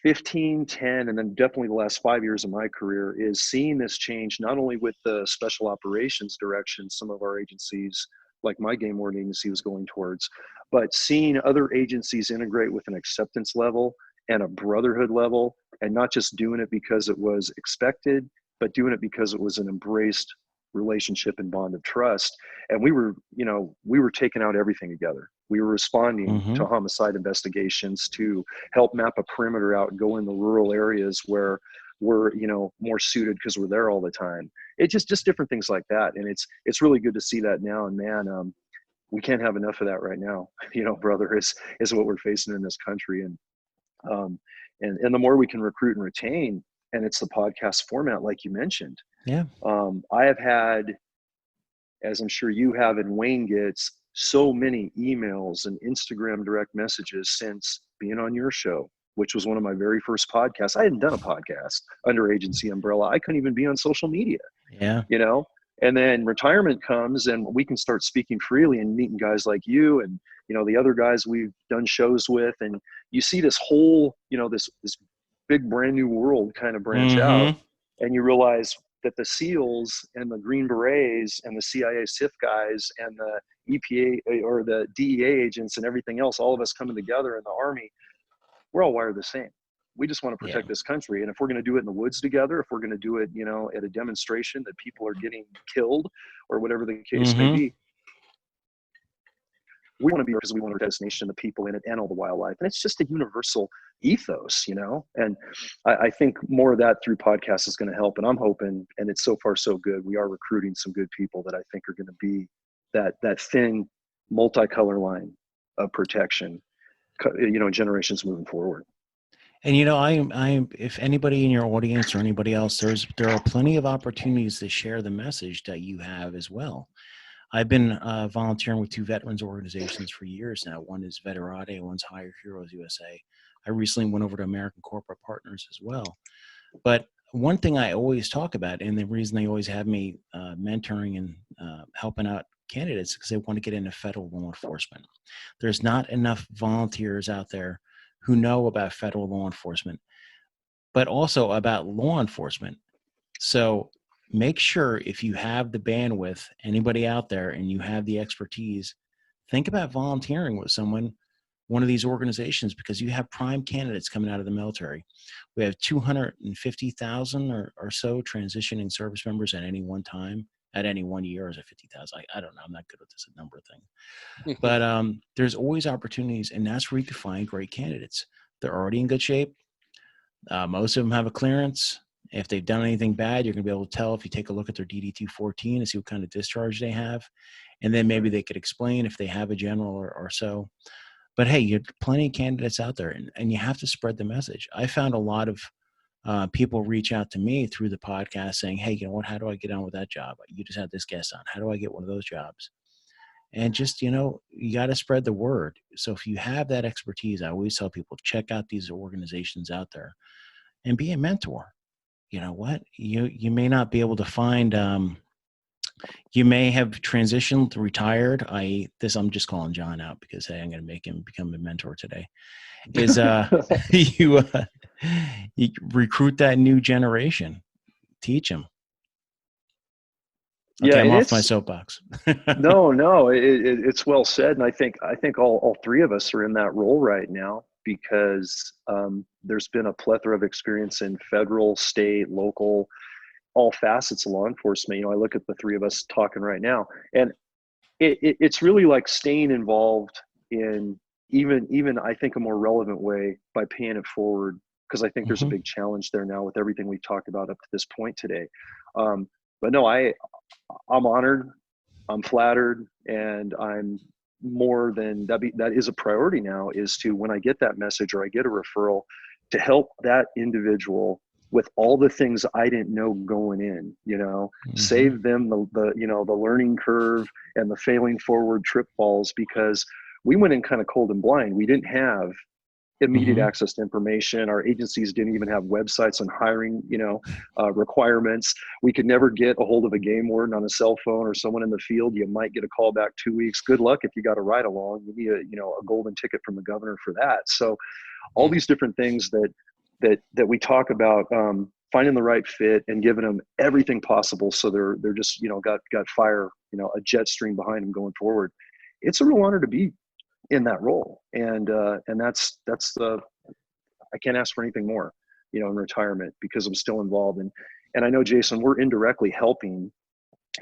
15, 10, and then definitely the last 5 years of my career is seeing this change, not only with the special operations direction some of our agencies, like my game warden agency, was going towards, but seeing other agencies integrate with an acceptance level and a brotherhood level, and not just doing it because it was expected, but doing it because it was an embraced relationship and bond of trust. And we were taking out everything together. We were responding to homicide investigations, to help map a perimeter out and go in the rural areas where we're, you know, more suited because we're there all the time. It's just different things like that. And it's really good to see that now. And man, we can't have enough of that right now. You know, brother, is what we're facing in this country. And the more we can recruit and retain, and it's the podcast format, like you mentioned. Yeah. I have had, as I'm sure you have and Wayne gets, so many emails and Instagram direct messages since being on your show, which was one of my very first podcasts. I hadn't done a podcast under agency umbrella. I couldn't even be on social media. Yeah. You know, and then retirement comes and we can start speaking freely and meeting guys like you and, you know, the other guys we've done shows with. And you see this whole, you know, this big brand new world kind of branch out, and you realize that the SEALs and the Green Berets and the CIA SIF guys and the EPA or the DEA agents and everything else, all of us coming together in the Army, we're all wired the same. We just want to Yeah. protect this country. And if we're going to do it in the woods together, if we're going to do it, at a demonstration that people are getting killed or whatever the case may be, we want to be because we want to protect this nation, the people in it, and all the wildlife. And it's just a universal ethos, and I think more of that through podcasts is going to help. And I'm hoping, and it's so far so good, we are recruiting some good people that I think are going to be that thin multicolor line of protection, generations moving forward. And I'm if anybody in your audience or anybody else, there are plenty of opportunities to share the message that you have as well. I've been volunteering with two veterans organizations for years now. One is Veterade, one's Higher Heroes USA. I recently went over to American Corporate Partners as well. But one thing I always talk about, and the reason they always have me mentoring and helping out candidates, is because they want to get into federal law enforcement. There's not enough volunteers out there who know about federal law enforcement, but also about law enforcement. So make sure, if you have the bandwidth, anybody out there, and you have the expertise, think about volunteering with one of these organizations, because you have prime candidates coming out of the military. We have 250,000 or so transitioning service members at any one time, at any 1 year. Or is it 50,000? I don't know. I'm not good with this number thing. But there's always opportunities, and that's where you can find great candidates. They're already in good shape. Most of them have a clearance. If they've done anything bad, you're going to be able to tell if you take a look at their DD-214 and see what kind of discharge they have. And then maybe they could explain if they have a general or so. But hey, you have plenty of candidates out there, and you have to spread the message. I found a lot of people reach out to me through the podcast saying, hey, you know what, how do I get on with that job? You just had this guest on. How do I get one of those jobs? And just, you got to spread the word. So if you have that expertise, I always tell people, check out these organizations out there and be a mentor. You know what? You may not be able to find, you may have transitioned, retired. I'm just calling John out because, hey, I'm going to make him become a mentor today. Is you recruit that new generation, teach them. Okay, Yeah, I'm and off my soapbox. no, it's well said. And I think all three of us are in that role right now because there's been a plethora of experience in federal, state, local, all facets of law enforcement. I look at the three of us talking right now, and it's really like staying involved in even I think a more relevant way by paying it forward, because I think there's a big challenge there now with everything we've talked about up to this point today. But no, I'm honored, I'm flattered, and I'm more than that is a priority now, is to, when I get that message or I get a referral, to help that individual with all the things I didn't know going in, save them the learning curve and the failing forward trip balls, because we went in kind of cold and blind. We didn't have immediate access to information. Our agencies didn't even have websites on hiring, requirements. We could never get a hold of a game warden on a cell phone or someone in the field. You might get a call back 2 weeks. Good luck if you got a ride along. You need a golden ticket from the governor for that. So all these different things that we talk about, finding the right fit and giving them everything possible, so they're just got fire, a jet stream behind them going forward. It's a real honor to be in that role, and that's the, I can't ask for anything more, in retirement, because I'm still involved. And I know, Jason, we're indirectly helping,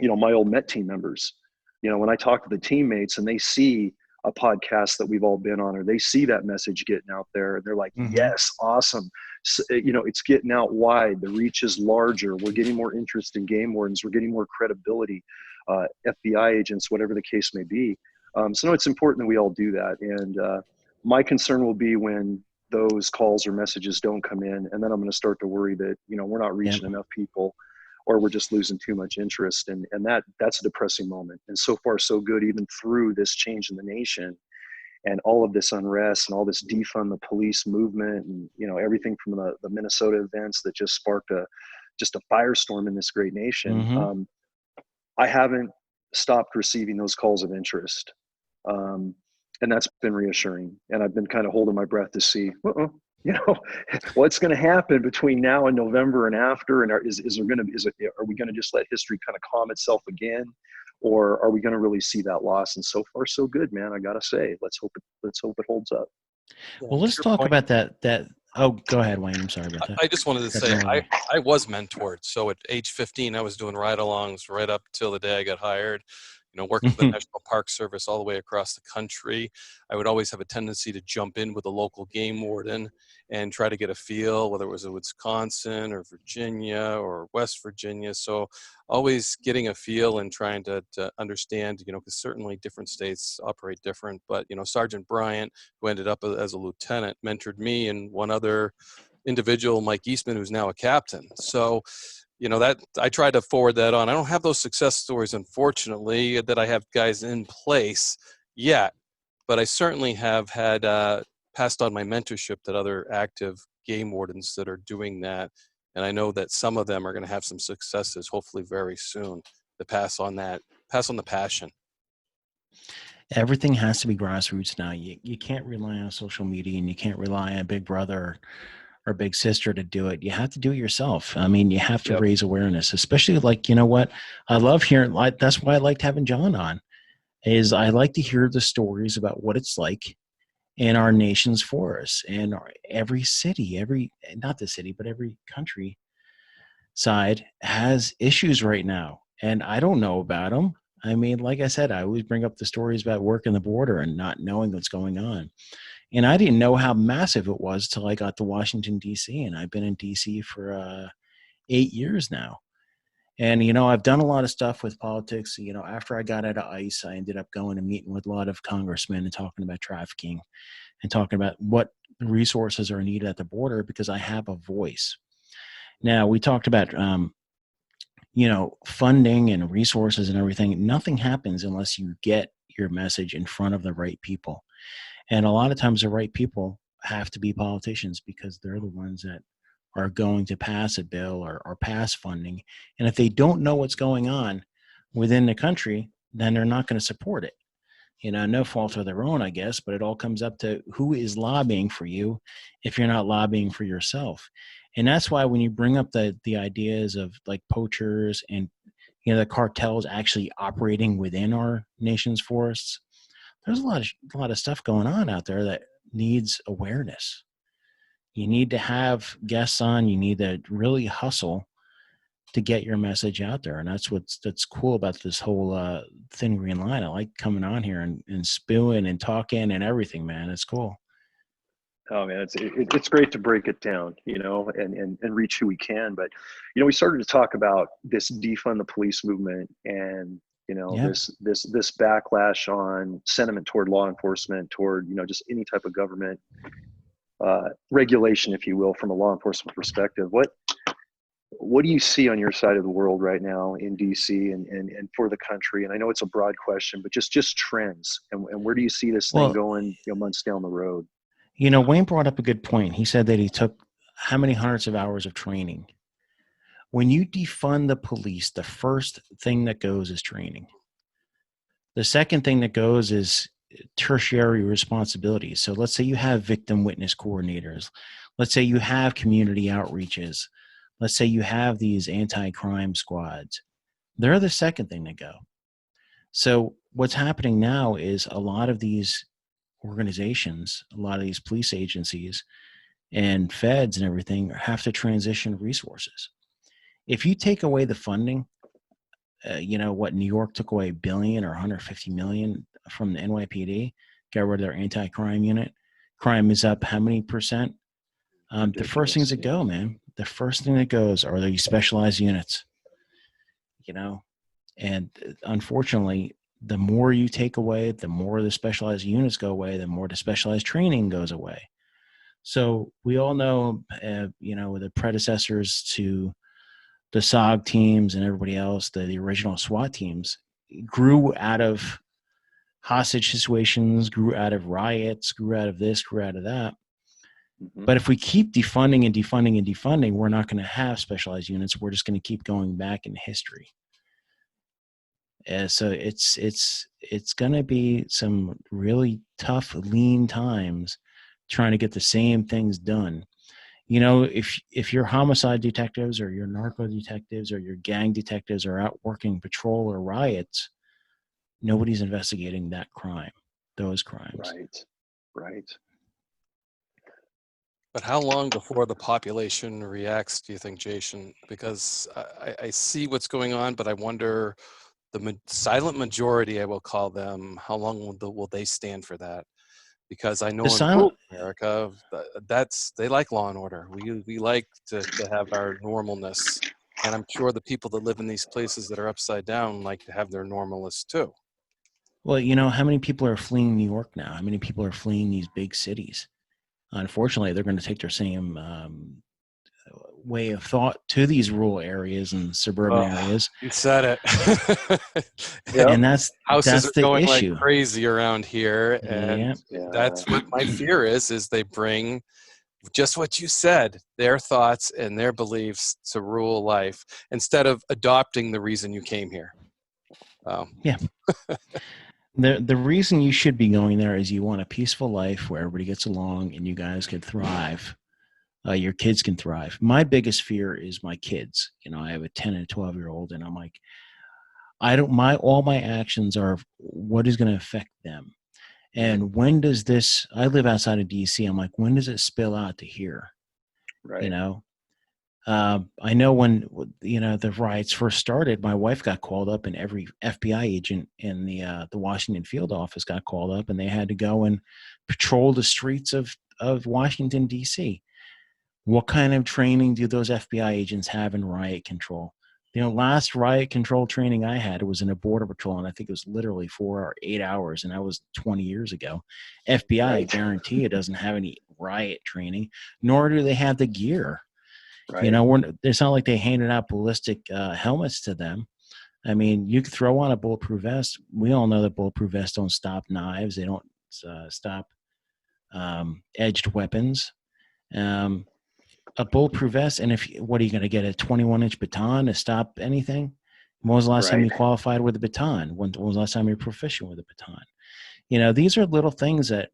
my old Met team members. When I talk to the teammates and they see a podcast that we've all been on, or they see that message getting out there, and they're like, yes, awesome. So, it's getting out wide. The reach is larger. We're getting more interest in game wardens. We're getting more credibility, FBI agents, whatever the case may be. So no, it's important that we all do that. And my concern will be when those calls or messages don't come in, and then I'm going to start to worry that, we're not reaching enough people, or we're just losing too much interest. And that's a depressing moment. And so far, so good, even through this change in the nation and all of this unrest and all this defund the police movement, and, everything from the Minnesota events that just sparked just a firestorm in this great nation. I haven't stopped receiving those calls of interest. And that's been reassuring. And I've been kind of holding my breath to see, what's going to happen between now and November and after. And are we going to just let history kind of calm itself again, or are we going to really see that loss? And so far, so good, man. I gotta say, let's hope it holds up. Yeah, Well, to let's your talk point, about that. Oh, go ahead, Wayne. I'm sorry about that. I just wanted to Cut say you all the way. I was mentored. So at age 15, I was doing ride-alongs right up till the day I got hired. You know, worked for the National Park Service all the way across the country. I would always have a tendency to jump in with a local game warden and try to get a feel, whether it was in Wisconsin or Virginia or West Virginia. So always getting a feel and trying to understand, you know, because certainly different states operate different. But, you know, Sergeant Bryant, who ended up as a lieutenant, mentored me and one other individual, Mike Eastman, who's now a captain. So, you know, that I tried to forward that on. I don't have those success stories, unfortunately, that I have guys in place yet, but I certainly have had passed on my mentorship to other active game wardens that are doing that. And I know that some of them are going to have some successes, hopefully very soon, to pass on the passion. Everything has to be grassroots now. You can't rely on social media, and you can't rely on Big Brother or Big Sister to do it. You have to do it yourself. I mean, you have to Yep. raise awareness, especially like, you know what? I love hearing, like, that's why I liked having John on, is I like to hear the stories about what it's like in our nation's forests and every city, not the city, but every country side has issues right now. And I don't know about them. I mean, like I said, I always bring up the stories about working the border and not knowing what's going on. And I didn't know how massive it was till I got to Washington, D.C. And I've been in D.C. for 8 years now. And, you know, I've done a lot of stuff with politics. You know, after I got out of ICE, I ended up going and meeting with a lot of congressmen and talking about trafficking and talking about what resources are needed at the border because I have a voice. Now, we talked about, you know, funding and resources and everything. Nothing happens unless you get your message in front of the right people. And a lot of times the right people have to be politicians because they're the ones that are going to pass a bill or pass funding. And if they don't know what's going on within the country, then they're not going to support it. You know, no fault of their own, I guess, but it all comes up to who is lobbying for you if you're not lobbying for yourself. And that's why when you bring up the ideas of like poachers and, you know, the cartels actually operating within our nation's forests, there's a lot of stuff going on out there that needs awareness. You need to have guests on. You need to really hustle to get your message out there, and that's cool about this whole thin green line. I like coming on here and spewing and talking and everything, man. It's cool. Oh man, it's great to break it down, you know, and reach who we can. But, you know, we started to talk about this defund the police movement and, you know, Yeah. this backlash on sentiment toward law enforcement, toward, you know, just any type of government regulation, if you will, from a law enforcement perspective. What do you see on your side of the world right now in DC and for the country? And I know it's a broad question, but just trends and where do you see this thing Well, going, you know, months down the road? you know, Wayne brought up a good point. He said that he took how many hundreds of hours of training. When you defund the police, the first thing that goes is training. The second thing that goes is tertiary responsibilities. So let's say you have victim witness coordinators. Let's say you have community outreaches. Let's say you have these anti-crime squads. They're the second thing to go. So what's happening now is a lot of these organizations, a lot of these police agencies and feds and everything have to transition resources. If you take away the funding, you know what, New York took away $1 billion or 150 million from the NYPD, got rid of their anti-crime unit. Crime is up how many percent? The first things Ridiculous. that Yeah. go, man, the first thing that goes are these specialized units, you know, and unfortunately, the more you take away, the more the specialized units go away, the more the specialized training goes away. So we all know, you know, the predecessors to the SOG teams and everybody else, the original SWAT teams, grew out of hostage situations, grew out of riots, grew out of this, grew out of that. Mm-hmm. But if we keep defunding and defunding and defunding, we're not going to have specialized units. We're just going to keep going back in history. So it's going to be some really tough, lean times trying to get the same things done. You know, if your homicide detectives or your narco detectives or your gang detectives are out working patrol or riots, nobody's investigating that crime, those crimes. Right. Right. But how long before the population reacts, do you think, Jason? Because I see what's going on, but I wonder the silent majority, I will call them, how long will they stand for that? Because I The know in silent, rural America, they like law and order. We like to have our normalness. And I'm sure the people that live in these places that are upside down like to have their normalness too. well, how many people are fleeing New York now? How many people are fleeing these big cities? Unfortunately, they're going to take their same way of thought to these rural areas and suburban areas, You said it. Yep. and that's Houses are the going like issue. crazy around here, and Yeah, Yeah. that's what my fear is they bring just what you said, their thoughts and their beliefs to rule life instead of adopting the reason you came here. yeah. The reason you should be going there is you want a peaceful life where everybody gets along and you guys can thrive. Your kids can thrive. My biggest fear is my kids. I have a 10 and 12-year-old, and I'm like, all my actions are what is going to affect them. And when does this, I live outside of DC. I'm like, when does it spill out to here? Right. I know when, the riots first started, my wife got called up and every FBI agent in the Washington field office got called up, and they had to go and patrol the streets of Washington, DC. What kind of training do those FBI agents have in riot control? Last riot control training I had was in a border patrol, and I think it was literally 4 or 8 hours, and that was 20 years ago. FBI, I Right. guarantee it doesn't have any riot training, nor do they have the gear. Right. It's not like they handed out ballistic helmets to them. I mean, you could throw on a bulletproof vest. We all know that bulletproof vests don't stop knives. They don't stop edged weapons. A bulletproof vest, and what are you going to get, a 21-inch baton to stop anything? When was the last time Right. you qualified with a baton? When was the last time you were proficient with a baton? These are little things that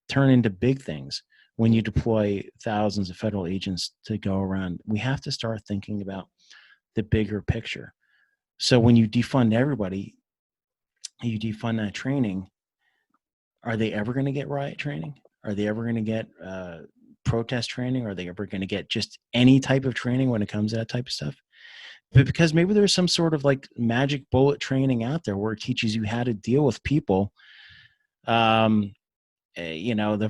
turn into big things when you deploy thousands of federal agents to go around. We have to start thinking about the bigger picture. So when you defund everybody, you defund that training, are they ever going to get riot training? Are they ever going to get protest training? Are they ever going to get just any type of training when it comes to that type of stuff? But because maybe there's some sort of like magic bullet training out there where it teaches you how to deal with people, the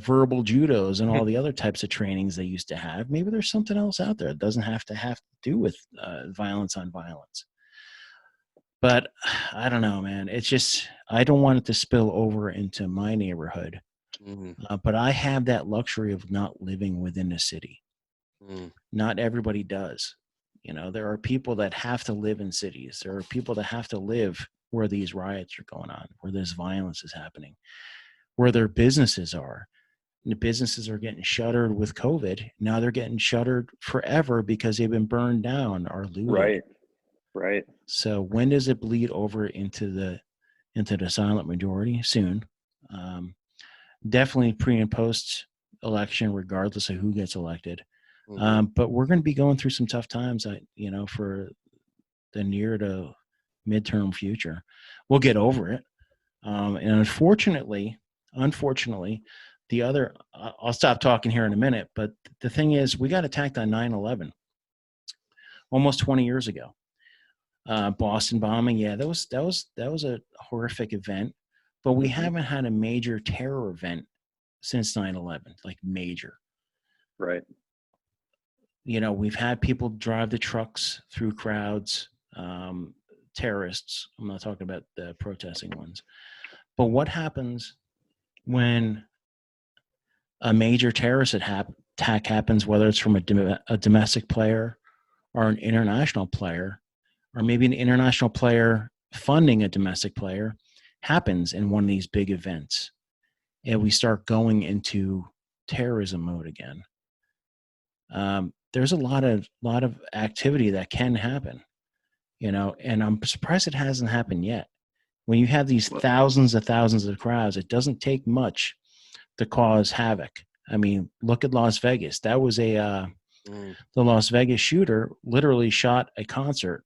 verbal judos and all the other types of trainings they used to have. Maybe there's something else out there. It doesn't have to do with violence on violence. But I don't know, man. It's just, I don't want it to spill over into my neighborhood. But I have that luxury of not living within a city. Not everybody does. There are people that have to live in cities. There are people that have to live where these riots are going on, where this violence is happening, where their businesses are. And the businesses are getting shuttered with COVID. Now they're getting shuttered forever because they've been burned down or looted. Right. Right. So when does it bleed over into the silent majority? Soon. Definitely pre and post election, regardless of who gets elected. But we're going to be going through some tough times, for the near to midterm future. We'll get over it. And unfortunately, I'll stop talking here in a minute, but the thing is, we got attacked on 9/11 almost 20 years ago. Boston bombing, yeah, that was a horrific event, but we haven't had a major terror event since 9/11, like major. Right. We've had people drive the trucks through crowds, terrorists. I'm not talking about the protesting ones. But what happens when a major terrorist attack happens, whether it's from a domestic player or an international player, or maybe an international player funding a domestic player, happens in one of these big events, and we start going into terrorism mode again? There's a lot of activity that can happen, and I'm surprised it hasn't happened yet. When you have these thousands of crowds, it doesn't take much to cause havoc. I mean, look at Las Vegas. That was the Las Vegas shooter literally shot a concert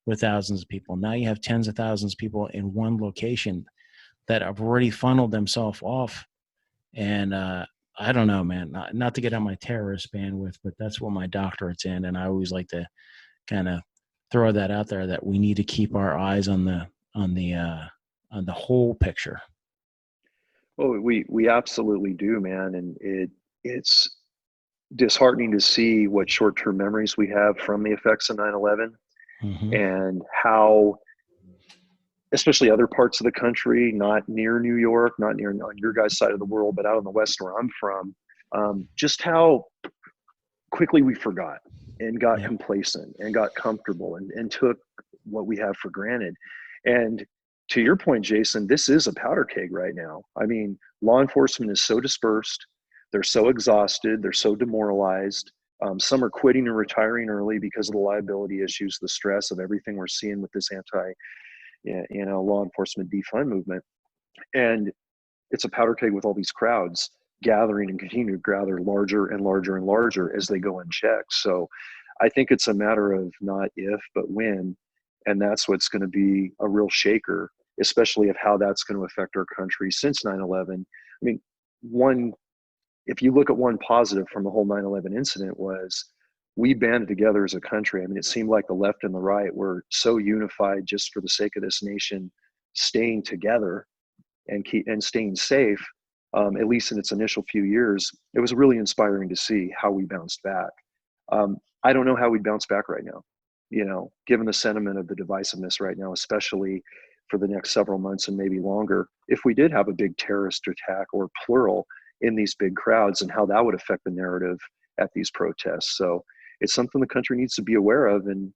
with thousands of people. Now you have tens of thousands of people in one location that have already funneled themselves off. And I don't know, man, not to get on my terrorist bandwidth, but that's what my doctorate's in. And I always like to kind of throw that out there, that we need to keep our eyes on the whole picture. Well, we absolutely do, man. And it's disheartening to see what short-term memories we have from the effects of 9/11, Mm-hmm. and how, especially other parts of the country, not near New York, not near on your guys' side of the world, but out in the West where I'm from, just how quickly we forgot and got Yep. complacent and got comfortable and took what we have for granted. And to your point, Jason, this is a powder keg right now. I mean, law enforcement is so dispersed, they're so exhausted, they're so demoralized. Some are quitting and retiring early because of the liability issues, the stress of everything we're seeing with this law enforcement defund movement. And it's a powder keg with all these crowds gathering and continue to gather larger and larger and larger as they go unchecked. So I think it's a matter of not if, but when. And that's what's going to be a real shaker, especially of how that's going to affect our country since 9/11. I mean, if you look at one positive from the whole 9/11 incident, was we banded together as a country. I mean, it seemed like the left and the right were so unified just for the sake of this nation staying together and staying safe, at least in its initial few years. It was really inspiring to see how we bounced back. I don't know how we'd bounce back right now, given the sentiment of the divisiveness right now, especially for the next several months and maybe longer, if we did have a big terrorist attack or plural in these big crowds, and how that would affect the narrative at these protests. So it's something the country needs to be aware of and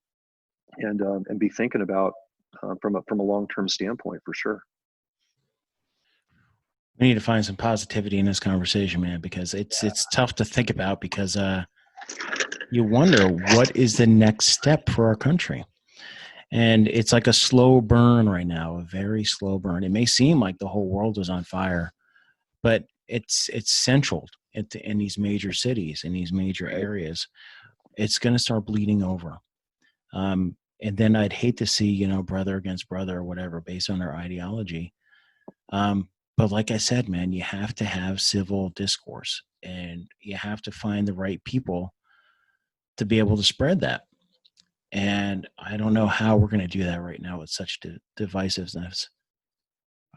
be thinking about from a long-term standpoint, for sure. We need to find some positivity in this conversation, man, because it's tough to think about, because you wonder what is the next step for our country. And it's like a slow burn right now, a very slow burn. It may seem like the whole world is on fire, but it's central in these major cities, in these major areas. It's going to start bleeding over. And then I'd hate to see, brother against brother or whatever based on their ideology. But like I said, man, you have to have civil discourse, and you have to find the right people to be able to spread that. And I don't know how we're going to do that right now with such divisiveness.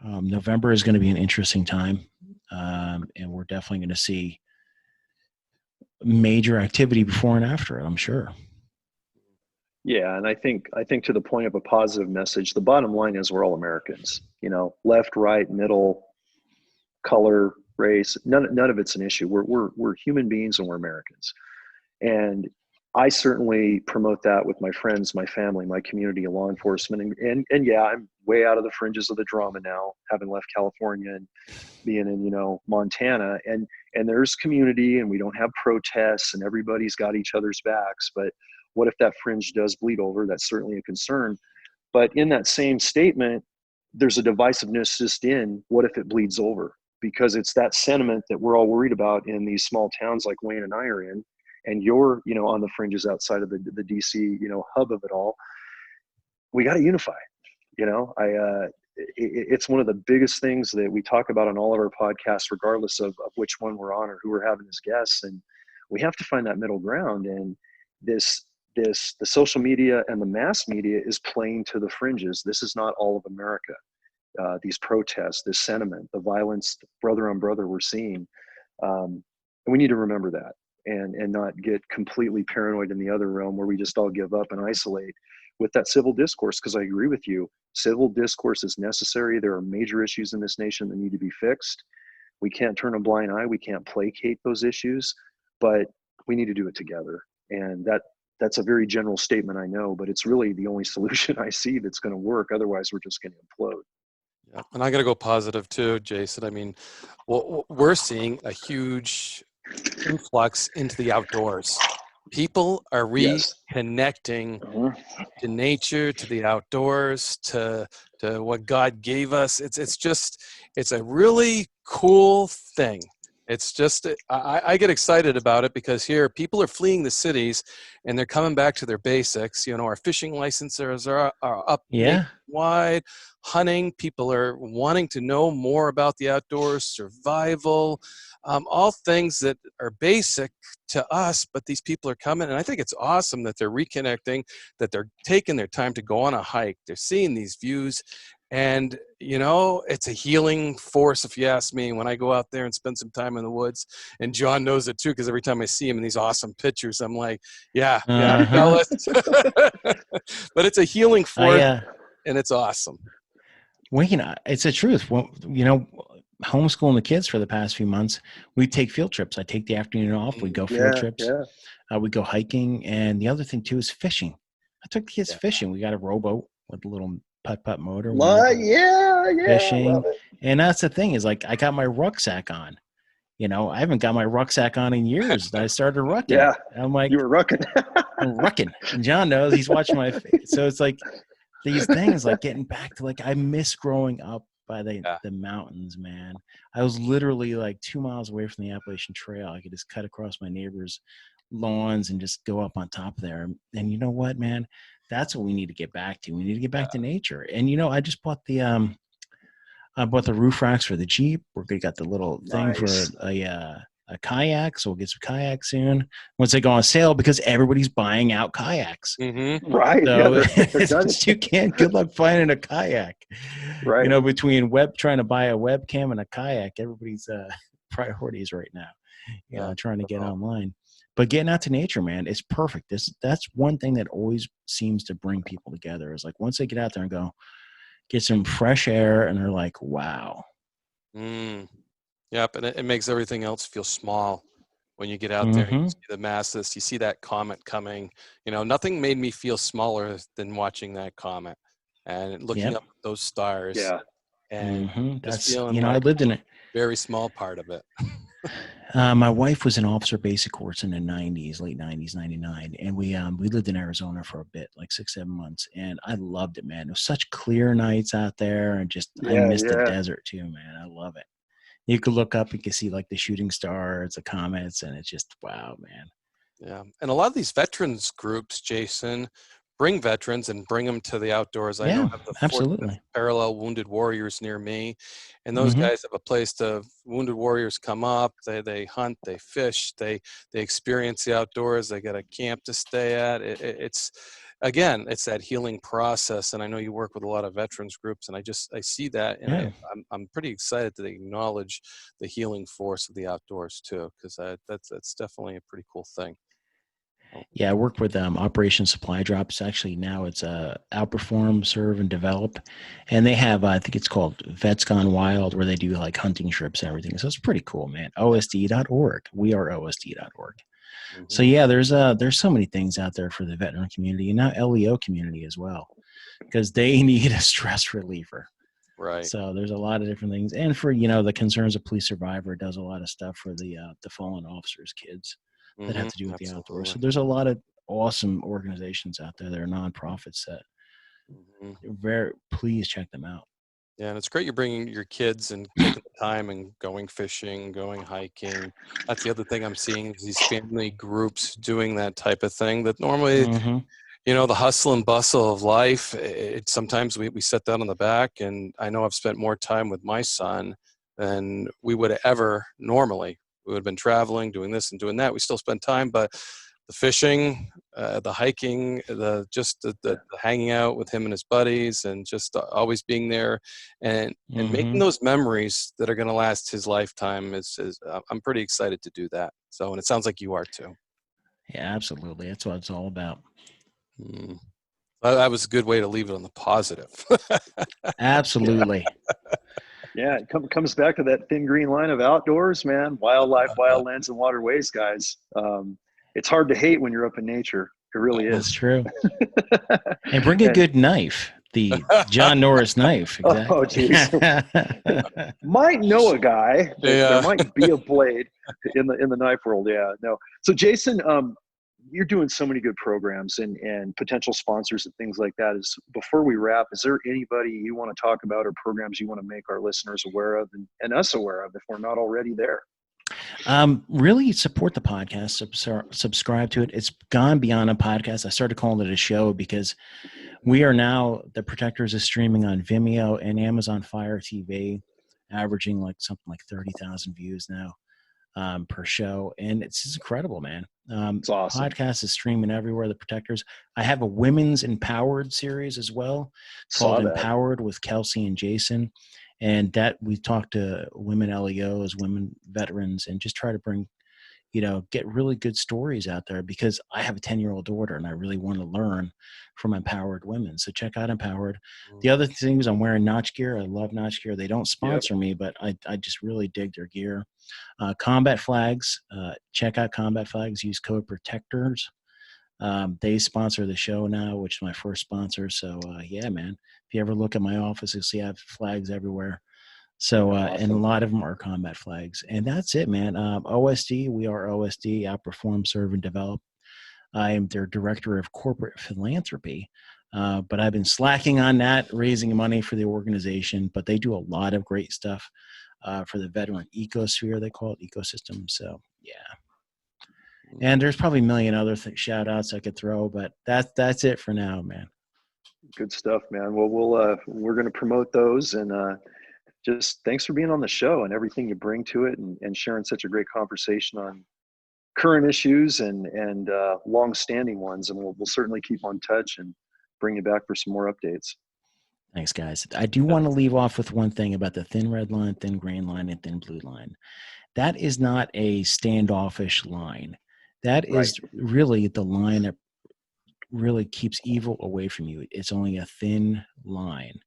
November is going to be an interesting time, and we're definitely going to see major activity before and after it, I'm sure. Yeah, and I think to the point of a positive message, the bottom line is we're all Americans. Left, right, middle, color, race. None of it's an issue. We're human beings and we're Americans. And I certainly promote that with my friends, my family, my community, law enforcement, and yeah, I'm way out of the fringes of the drama now, having left California and being in Montana, and there's community, and we don't have protests, and everybody's got each other's backs. But what if that fringe does bleed over? That's certainly a concern. But in that same statement, there's a divisiveness just in what if it bleeds over, because it's that sentiment that we're all worried about in these small towns like Wayne and I are in. And you're, on the fringes outside of the DC, hub of it all. We got to unify. It's one of the biggest things that we talk about on all of our podcasts, regardless of which one we're on or who we're having as guests. And we have to find that middle ground. And the social media and the mass media is playing to the fringes. This is not all of America. These protests, this sentiment, the violence, brother on brother we're seeing. And we need to remember that. And not get completely paranoid in the other realm where we just all give up and isolate with that civil discourse. Because I agree with you, civil discourse is necessary. There are major issues in this nation that need to be fixed. We can't turn a blind eye. We can't placate those issues, but we need to do it together. And that's a very general statement, I know, but it's really the only solution I see that's going to work. Otherwise, we're just going to implode. Yeah, and I got to go positive too, Jason. I mean, we're seeing a huge influx into the outdoors. People are reconnecting to nature, to the outdoors, to what God gave us. It's a really cool thing. It's just, I get excited about it because here people are fleeing the cities and they're coming back to their basics. You know, our fishing licenses are up Yeah. nationwide. Hunting, people are wanting to know more about the outdoors, survival, all things that are basic to us, but these people are coming. And I think it's awesome that they're reconnecting, that they're taking their time to go on a hike. They're seeing these views. And, you know, it's a healing force, if you ask me, when I go out there and spend some time in the woods. And John knows it too, because every time I see him in these awesome pictures, I'm like, yeah, Uh-huh. fellas. But it's a healing I force, and it's awesome. Well, you know, it's the truth. Well, you know, homeschooling the kids for the past few months, we take field trips. I take the afternoon off. We go field trips. We go hiking. And the other thing too is fishing. I took the kids fishing. We got a rowboat with a little putt motor. Fishing. Love it. And that's the thing is like, I got my rucksack on. You know, I haven't got my rucksack on in years. I started rucking. Yeah. I'm like, You were rucking. I'm rucking. And John knows, he's watching my face. So it's like these things, like getting back to like, I miss growing up by the mountains, man. I was literally like 2 miles away from the Appalachian Trail. I could just cut across my neighbors' lawns and just go up on top there. And you know what, man? That's what we need to get back to. We need to get back to nature. And you know, I just bought the roof racks for the Jeep. We got the little thing for a kayak, so we'll get some kayaks soon once they go on sale because everybody's buying out kayaks. Mm-hmm. Right. So you can't. Good luck finding a kayak. Right. You know, between trying to buy a webcam and a kayak, everybody's priorities right now. You know, trying to get online. But getting out to nature, man, it's perfect. That's one thing that always seems to bring people together. Is like once they get out there and go get some fresh air, and they're like, wow. Yep, and it makes everything else feel small when you get out there. You see the masses, you see that comet coming. You know, nothing made me feel smaller than watching that comet and looking up at those stars. Yeah, and just feeling you know, like I lived in a very small part of it. My wife was an officer basic course in the 90s, late 90s, 99. And we lived in Arizona for a bit, like 6-7 months. And I loved it, man. It was such clear nights out there. And just, I miss the desert too, man. I love it. You could look up and you can see like the shooting stars, the comets, and it's just, wow, man. Yeah. And a lot of these veterans groups, Jason, bring veterans and bring them to the outdoors. I know I have the absolutely. Parallel Wounded Warriors near me, and those guys have a place to wounded warriors come up. They hunt, they fish, they experience the outdoors. They got a camp to stay at. It's again, it's that healing process. And I know you work with a lot of veterans groups, and I see that, and I'm pretty excited to acknowledge the healing force of the outdoors too, because that's definitely a pretty cool thing. Yeah, I work with Operation Supply Drops. Actually, now it's Outperform, Serve, and Develop. And they have, I think it's called Vets Gone Wild, where they do like hunting trips and everything. So it's pretty cool, man. OSD.org. We are OSD.org. So yeah, there's so many things out there for the veteran community and now LEO community as well, because they need a stress reliever. Right. So there's a lot of different things. And for, you know, the Concerns of Police Survivor does a lot of stuff for the fallen officers' kids that have to do with the outdoors. So there's a lot of awesome organizations out there that are nonprofits that please check them out. Yeah, and it's great you're bringing your kids and taking the time and going fishing, going hiking. That's the other thing I'm seeing is these family groups doing that type of thing that normally, you know, the hustle and bustle of life, sometimes we sit down on the back, and I know I've spent more time with my son than we would have ever normally. We would have been traveling, doing this and doing that. We still spend time, but the fishing, the hiking, the hanging out with him and his buddies, and just always being there and making those memories that are going to last his lifetime is I'm pretty excited to do that. So, and it sounds like you are too. Yeah, absolutely. That's what it's all about. That was a good way to leave it on the positive. Absolutely. Yeah, it comes back to that thin green line of outdoors, man. Wildlife, wildlands, and waterways, guys. It's hard to hate when you're up in nature. It really is. That's true. And bring a good knife. The John Norris knife. Exactly. Oh, geez. Might know a guy. There might be a blade in the knife world. Yeah, no. So, Jason, you're doing so many good programs and potential sponsors and things like that. Before we wrap, is there anybody you want to talk about or programs you want to make our listeners aware of and us aware of if we're not already there? Really support the podcast, subscribe to it. It's gone beyond a podcast. I started calling it a show because we are now, the Protectors is streaming on Vimeo and Amazon Fire TV, averaging like something like 30,000 views now per show. And it's just incredible, man. It's awesome. Podcast is streaming everywhere, the Protectors. I have a women's empowered series as well called Empowered with Kelsey and Jason. And that we talk to women LEOs, women veterans, and just try to bring, get really good stories out there, because I have a 10-year-old daughter and I really want to learn from empowered women. So check out Empowered. The other thing is I'm wearing Notch gear. I love Notch gear. They don't sponsor me, but I just really dig their gear. Combat Flags. Check out Combat Flags. Use code PROTECTORS. They sponsor the show now, which is my first sponsor. So yeah, man, if you ever look at my office, you'll see I have flags everywhere. So, Awesome. and a lot of them are combat flags, and that's it, man. OSD, we are OSD, Outperform, Serve, and Develop. I am their director of corporate philanthropy, but I've been slacking on that, raising money for the organization, but they do a lot of great stuff for the veteran ecosphere, they call it, ecosystem. So yeah. And there's probably a million other shout outs I could throw, but that's it for now, man. Good stuff, man. Well, we're going to promote those, and just thanks for being on the show and everything you bring to it, and sharing such a great conversation on current issues and long-standing ones. And we'll certainly keep on touch and bring you back for some more updates. Thanks, guys. I do want to leave off with one thing about the thin red line, thin green line, and thin blue line. That is not a standoffish line. That is really the line that really keeps evil away from you. It's only a thin line.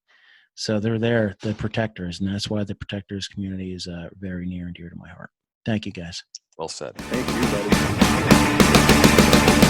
So they're there, the Protectors, and that's why the Protectors community is very near and dear to my heart. Thank you, guys. Well said. Thank you, buddy.